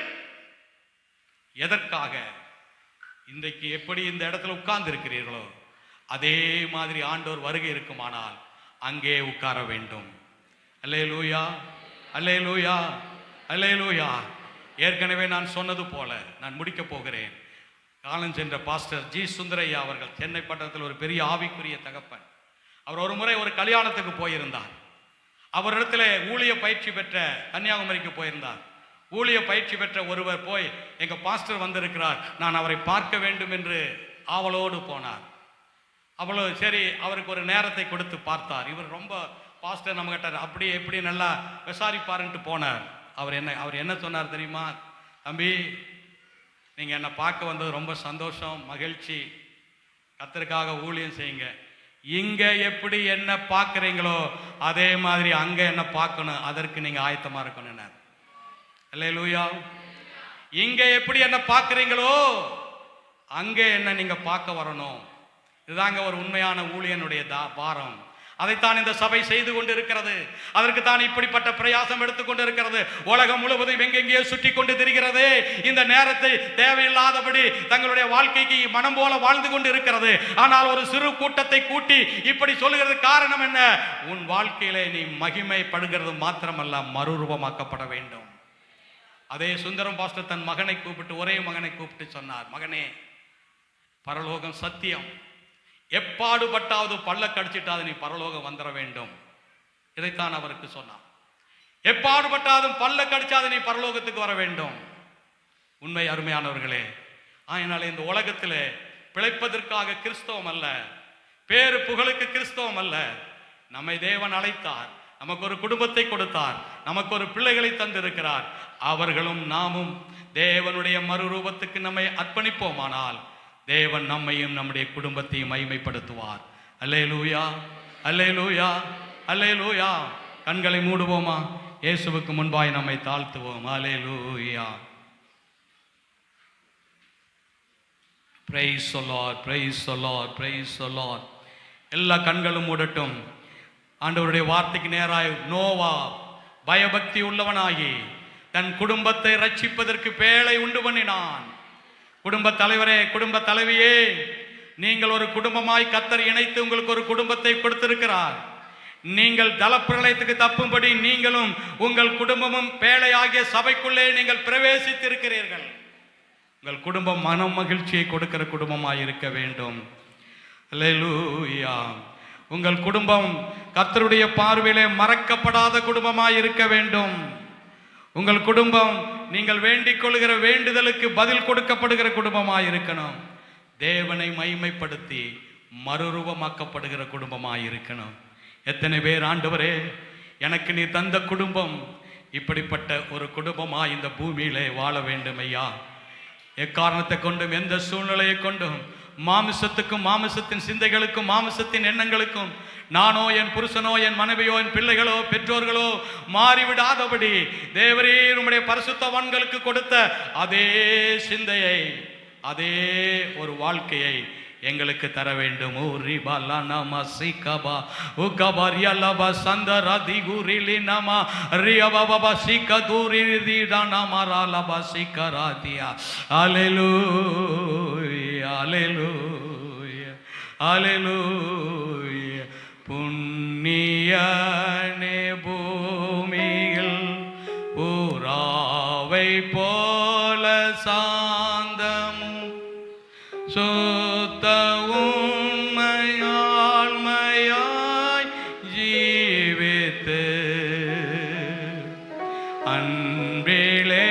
எதற்காக? இன்றைக்கு எப்படி இந்த இடத்துல உட்கார்ந்து இருக்கிறீர்களோ அதே மாதிரி ஆண்டவர் வருகை இருக்குமானால் அங்கே உட்கார வேண்டும். அல்லேலூயா, அல்லேலூயா, அல்லேலூயா. ஏற்கனவே நான் சொன்னது போல நான் முடிக்க போகிறேன். காலம் சென்ற பாஸ்டர் ஜி சுந்தரையா அவர்கள் சென்னை பட்டணத்தில் ஒரு பெரிய ஆவிக்குரிய தகப்பன். அவர் ஒரு முறை ஒரு கல்யாணத்துக்கு போயிருந்தார். அவரிடத்துல ஊழிய பயிற்சி பெற்ற, கன்னியாகுமரிக்கு போயிருந்தார். ஊழிய பயிற்சி பெற்ற ஒருவர் போய், எங்கள் பாஸ்டர் வந்திருக்கிறார், நான் அவரை பார்க்க வேண்டும் என்று ஆவலோடு போனார். அவ்வளோ சரி, அவருக்கு ஒரு நேரத்தை கொடுத்து பார்த்தார். இவர் ரொம்ப பாஸ்டர் நம்மகிட்ட அப்படி எப்படி நல்லா விசாரிப்பாருன்ட்டு போனார். அவர் என்ன சொன்னார் தெரியுமா? தம்பி, நீங்கள் என்னை பார்க்க வந்தது ரொம்ப சந்தோஷம், மகிழ்ச்சி. கர்த்தருக்காக ஊழியம் செய்யுங்க. இங்கே எப்படி என்ன பார்க்குறீங்களோ அதே மாதிரி அங்கே என்ன பார்க்கணும், அதற்கு நீங்கள் ஆயத்தமாக இருக்கணும். அல்லேலூயா. இங்கே எப்படி என்ன பார்க்குறீங்களோ அங்கே என்ன நீங்கள் பார்க்க வரணும். இதுதாங்க ஒரு உண்மையான ஊழியனுடைய பாரம். அதைத்தான் இந்த சபை செய்து கொண்டு இருக்கிறது. அதற்கு தான் இப்படிப்பட்ட பிரயாசம் எடுத்துக்கொண்டு இருக்கிறது. உலகம் முழுவதும் எங்கெங்கே சுற்றி கொண்டு திரிகிறது. இந்த நேரத்தை தேவையில்லாதபடி தங்களுடைய வாழ்க்கைக்கு மனம் போல வாழ்ந்து கொண்டு இருக்கிறது. ஆனால் ஒரு சிறு கூட்டத்தை கூட்டி இப்படி சொல்லுகிறது காரணம் என்ன? உன் வாழ்க்கையிலே நீ மகிமைப்படுகிறது மாத்திரமல்ல, மறுரூபமாக்கப்பட வேண்டும். அதே சுந்தரம் பாஸ்டர் தன் மகனை கூப்பிட்டு, ஒரே மகனை கூப்பிட்டு சொன்னார், மகனே, பரலோகம் சத்தியம், எப்பாடுபட்டாவது பல்ல கடிச்சிட்டாது நீ பரலோகம் வந்துட வேண்டும். இதைத்தான் அவருக்கு சொன்னார். எப்பாடுபட்டாதும் பல்ல கடிச்சாது நீ பரலோகத்துக்கு வர வேண்டும். உண்மை அருமையானவர்களே. அதனால இந்த உலகத்திலே பிழைப்பதற்காக கிறிஸ்தவம் அல்ல, பேரு புகழுக்கு கிறிஸ்தவம் அல்ல. நம்மை தேவன் அழைத்தார், நமக்கு ஒரு குடும்பத்தை கொடுத்தார், நமக்கு ஒரு பிள்ளைகளை தந்திருக்கிறார். அவர்களும் நாமும் தேவனுடைய மறுரூபத்துக்கு நம்மை அர்ப்பணிப்போமானால் தேவன் நம்மையும் நம்முடைய குடும்பத்தையும் மகிமைப்படுத்துவார். அல்லேலூயா, அல்லேலூயா, அல்லேலூயா. கண்களை மூடுவோமா? இயேசுவுக்கு முன்பாய் நம்மை தாழ்த்துவோம். அல்லேலூயா. Praise the Lord, praise the Lord, praise the Lord. எல்லா கண்களும் மூடட்டும். ஆண்டவருடைய வார்த்தைக்கு நேராய் நோவா பயபக்தி உள்ளவனாகி தன் குடும்பத்தை ரட்சிப்பதற்கு பேழை உண்டு பண்ணினான். குடும்ப தலைவரே, குடும்ப தலைவியே, நீங்கள் ஒரு குடும்பமாய் கர்த்தர் இணைத்து உங்களுக்கு ஒரு குடும்பத்தை கொடுத்திருக்கிறார். நீங்கள் தலப்பிரளயத்துக்கு தப்பும்படி நீங்களும் உங்கள் குடும்பமும் பேழையாகிய சபைக்குள்ளே நீங்கள் பிரவேசித்திருக்கிறீர்கள். உங்கள் குடும்பம் மன மகிழ்ச்சியை கொடுக்கிற குடும்பமாய் இருக்க வேண்டும். அல்லேலூயா. உங்கள் குடும்பம் கர்த்தருடைய பார்வையிலே மறக்கப்படாத குடும்பமாய் இருக்க வேண்டும். உங்கள் குடும்பம் நீங்கள் வேண்டிக் கொள்கிற வேண்டுதலுக்கு பதில் கொடுக்கப்படுகிற குடும்பமாய் இருக்கணும். தேவனை மகிமைப்படுத்தி மறுரூபமாக்கப்படுகிற குடும்பமாய் இருக்கணும். எத்தனை பேர், ஆண்டவரே, எனக்கு நீ தந்த குடும்பம் இப்படிப்பட்ட ஒரு குடும்பமாய் இந்த பூமியிலே வாழ வேண்டும் ஐயா. எக்காரணத்தை கொண்டும் எந்த சூழ்நிலையை கொண்டும் மாமிசத்துக்கும் மாமிசத்தின் சிந்தைகளுக்கும் மாமிசத்தின் எண்ணங்களுக்கும் நானோ என் புருஷனோ என் மனைவியோ என் பிள்ளைகளோ பெற்றோர்களோ மாறிவிடாதபடி தேவரீர் உம்முடைய பரிசுத்தவான்களுக்கு கொடுத்த அதே சிந்தையை, அதே ஒரு வாழ்க்கையை எங்களுக்கு தர வேண்டும். புண்ணியனே பூமியில் புறாவை போல சாந்தமும் சுத்த உண்மையாய் ஜீவித்து அன்பிலே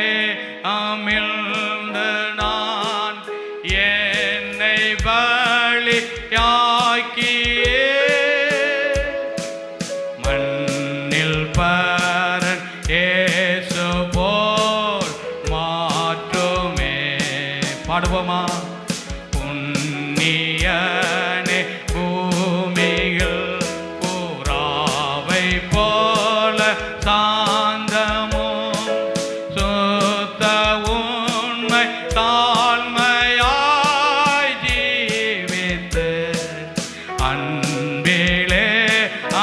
அமிழ்ந்த நான் என்னை பலியாக்கியே மண்ணில் பரன் இயேசு போல் மாற்றுமே. பாடுவோமா? புண்ணியனே பூமியில் புறாவை போல சாந்தமும் சுத்த உண்மை தாழ்மையாய் ஜீவித்து அன்பிலே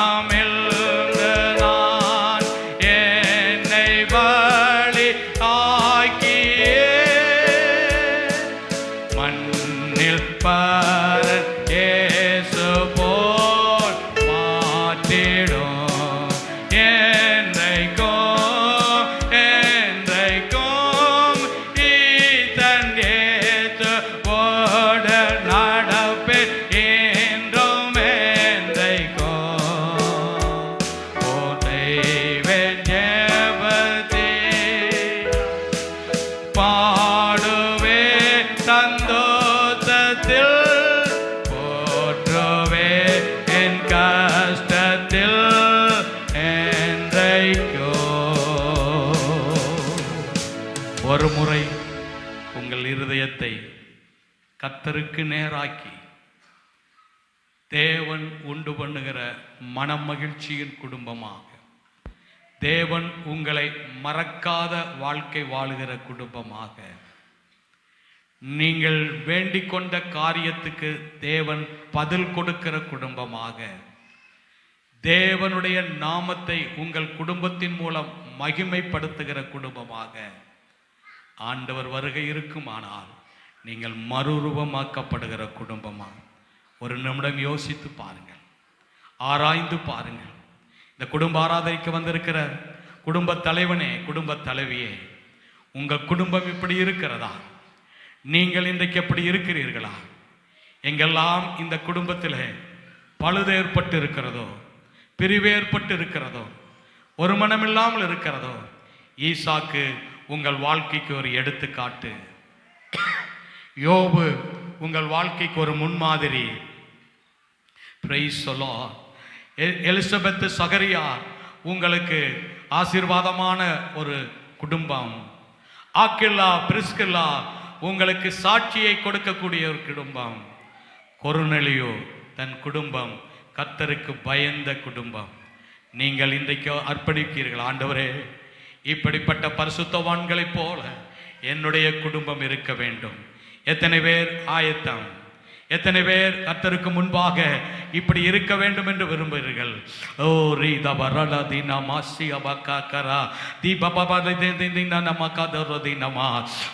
அமிழ்ந்த நான் என்னை பலி ஆக்கியே மண்ணில் பரன் இயேசு போல் மாற்றிடும். என்றைக்கும் என்றைக்கும் ஈதன் இயேசு சந்தோஷத்தில் போற்றுவே என் கஷ்டத்தில் என்றைக்கோ. ஒரு முறை உங்கள் இருதயத்தை கர்த்தருக்கு நேராக்கி தேவன் உண்டு பண்ணுகிற மனமகிழ்ச்சியின் குடும்பமாக, தேவன் உங்களை மறக்காத வாழ்க்கை வாழுகிற குடும்பமாக, நீங்கள் வேண்டிக் கொண்ட காரியத்துக்கு தேவன் பதில் கொடுக்கிற குடும்பமாக, தேவனுடைய நாமத்தை உங்கள் குடும்பத்தின் மூலம் மகிமைப்படுத்துகிற குடும்பமாக ஆண்டவர் வருகை இருக்குமானால் நீங்கள் மறுரூபமாக்கப்படுகிற குடும்பமாக. ஒரு நிமிடம் யோசித்து பாருங்கள், ஆராய்ந்து பாருங்கள். இந்த குடும்ப ஆராதனைக்கு வந்திருக்கிற குடும்ப தலைவனே, குடும்ப தலைவியே, உங்கள் குடும்பம் இப்படி இருக்கிறதா? நீங்கள் இன்றைக்கு எப்படி இருக்கிறீர்களா? எங்கெல்லாம் இந்த குடும்பத்தில் பழுது ஏற்பட்டு இருக்கிறதோ, பிரிவு ஏற்பட்டு இருக்கிறதோ, ஒரு மனமில்லாமல் இருக்கிறதோ, ஈசாக்கு உங்கள் வாழ்க்கைக்கு ஒரு எடுத்துக்காட்டு. யோபு உங்கள் வாழ்க்கைக்கு ஒரு முன்மாதிரி. Price the Lord. எலிசபெத், சகரியா உங்களுக்கு ஆசீர்வாதமான ஒரு குடும்பம். ஆக்கில்லா, பிரிஸ்கில்லா உங்களுக்கு சாட்சியை கொடுக்கக்கூடிய ஒரு குடும்பம். கொர்நேலியு தன் குடும்பம் கர்த்தருக்கு பயந்த குடும்பம். நீங்கள் இன்றைக்கு அர்ப்பணிக்கிறீர்கள், ஆண்டவரே இப்படிப்பட்ட பரிசுத்தவான்களைப் போல என்னுடைய குடும்பம் இருக்க வேண்டும். எத்தனை பேர் ஆயத்தம்? எத்தனை பேர் கர்த்தருக்கு முன்பாக இப்படி இருக்க வேண்டும் என்று விரும்புகிறீர்கள்? ஓ ரீதா வரலா தீனா மாசி அபகாகரா தி பபா தினா நமகாதர தினமா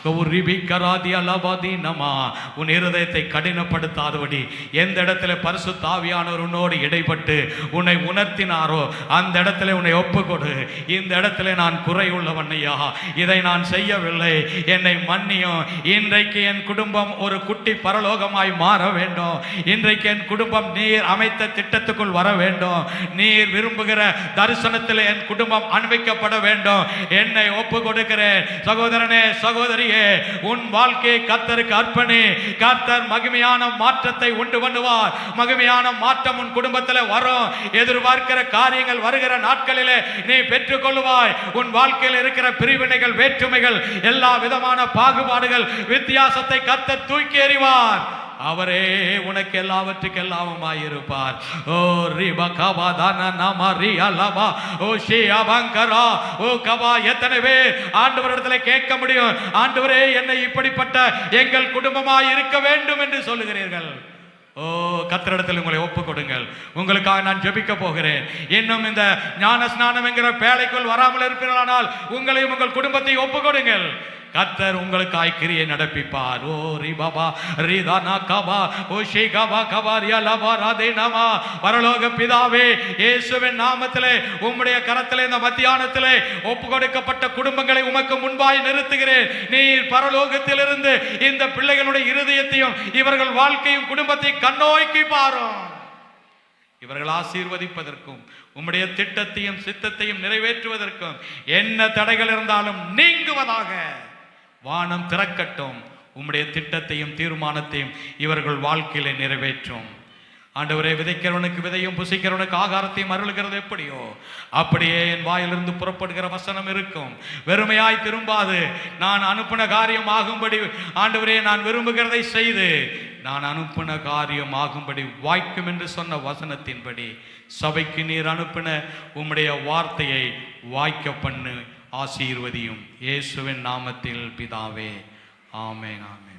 ஓ ரிபிகரா தி அலவா தினமா. உன் இருதயத்தை கடினப்படுத்தாதபடி எந்த இடத்துல பரிசுத்த ஆவியானவர் உன்னோடு இடைப்பட்டு உன்னை உணர்த்தினாரோ அந்த இடத்துல உன்னை ஒப்புக்கொடு. இந்த இடத்துல நான் குறையுள்ளவன் ஐயா, இதை நான் செய்யவில்லை, என்னை மன்னியும். இன்றைக்கு என் குடும்பம் ஒரு குட்டி பரலோகமாய் மாற வேண்டும். இன்றைக்கு என் குடும்பம் நீர் அமைத்த திட்டத்துக்குள் வர வேண்டும். நீர் விரும்புகிற தரிசனத்தில் என் குடும்பம் அனுபவிக்கப்பட வேண்டும். என்னை ஒப்பு கொடுக்கிறேன். சகோதரனே, சகோதரியே, உன் வாழ்க்கையை கர்த்தருக்கு அர்ப்பணி. கர்த்தர் மகிமையான மாற்றத்தை உண்டு பண்ணுவார். மகிமையான மாற்றம் உன் குடும்பத்தில் வரும். எதிர்பார்க்கிற காரியங்கள் வருகிற நாட்களிலே நீ பெற்றுக்கொள்வாய். உன் வாழ்க்கையில் இருக்கிற பிரிவினைகள், வேற்றுமைகள், எல்லா விதமான பாகுபாடுகள், வித்தியாசத்தை கர்த்தர் தூக்கி எறிவார். அவரே உனக்கு எல்லாவற்றுக்கு எல்லாமாயிருப்பார். ஓ ரிபா கபா தான நமரி அலவா ஓ ஷியா பங்கரா ஓ கபா. எத்தனை பேர் ஆண்டவரிடத்தில் கேட்க முடியும், ஆண்டவரே என்னை இப்படிப்பட்ட எங்கள் குடும்பமாய் இருக்க வேண்டும் என்று சொல்லுகிறீர்கள்? ஓ கர்த்தரிடத்தில் உங்களை ஒப்பு கொடுங்கள். உங்களுக்காக நான் ஜெபிக்க போகிறேன். இன்னும் இந்த ஞான ஸ்நானம் என்கிற பேழைக்குள் வராமல் இருப்பீர்களானால் உங்களையும் உங்கள் குடும்பத்தை ஒப்பு கொடுங்கள். கர்த்தர் உங்களுக்காய் கிரியை நடப்பிப்பார். ஓ ரிபாபா ரிதானா கபா ஓ ஷேகபா கபாரியா லபா ராதேனமா. பரலோக பிதாவே, இயேசுவின் நாமத்திலே உம்முடைய கரத்திலே இந்த மத்தியானத்திலே ஒப்பு கொடுக்கப்பட்ட குடும்பங்களை உமக்கு முன்பாய் நிறுத்துகிறேன். நீர் பரலோகத்திலிருந்து இந்த பிள்ளைகளுடைய இருதயத்தையும் இவர்கள் வாழ்க்கையும் குடும்பத்தையும் கண்ணோக்கி பாரும். இவர்கள் ஆசீர்வதிப்பதற்கும் உம்முடைய திட்டத்தையும் சித்தத்தையும் நிறைவேற்றுவதற்கும் என்ன தடைகள் இருந்தாலும் நீங்குவதாக. வானம் திறக்கட்டும். உம்முடைய திட்டத்தையும் தீர்மானத்தையும் இவர்கள் வாழ்க்கையில நிறைவேற்றும். ஆண்டவரே, விதைக்கிறவனுக்கு விதையும் புசிக்கிறவனுக்கு ஆகாரத்தையும் அருளுகிறது எப்படியோ அப்படியே என் வாயிலிருந்து புறப்படுகிற வசனம் இருக்கும். வெறுமையாய் திரும்பாது. நான் அனுப்பின காரியம் ஆகும்படி ஆண்டவரே நான் விரும்புகிறதை செய்து நான் அனுப்பின காரியம் ஆகும்படி வாய்க்கும் என்று சொன்ன வசனத்தின்படி சபைக்கு நீர் அனுப்பின உம்முடைய வார்த்தையை வாய்க்க பண்ணு. ஆசீர்வதியும். இயேசுவின் நாமத்தில் பிதாவே. ஆமென், ஆமென்.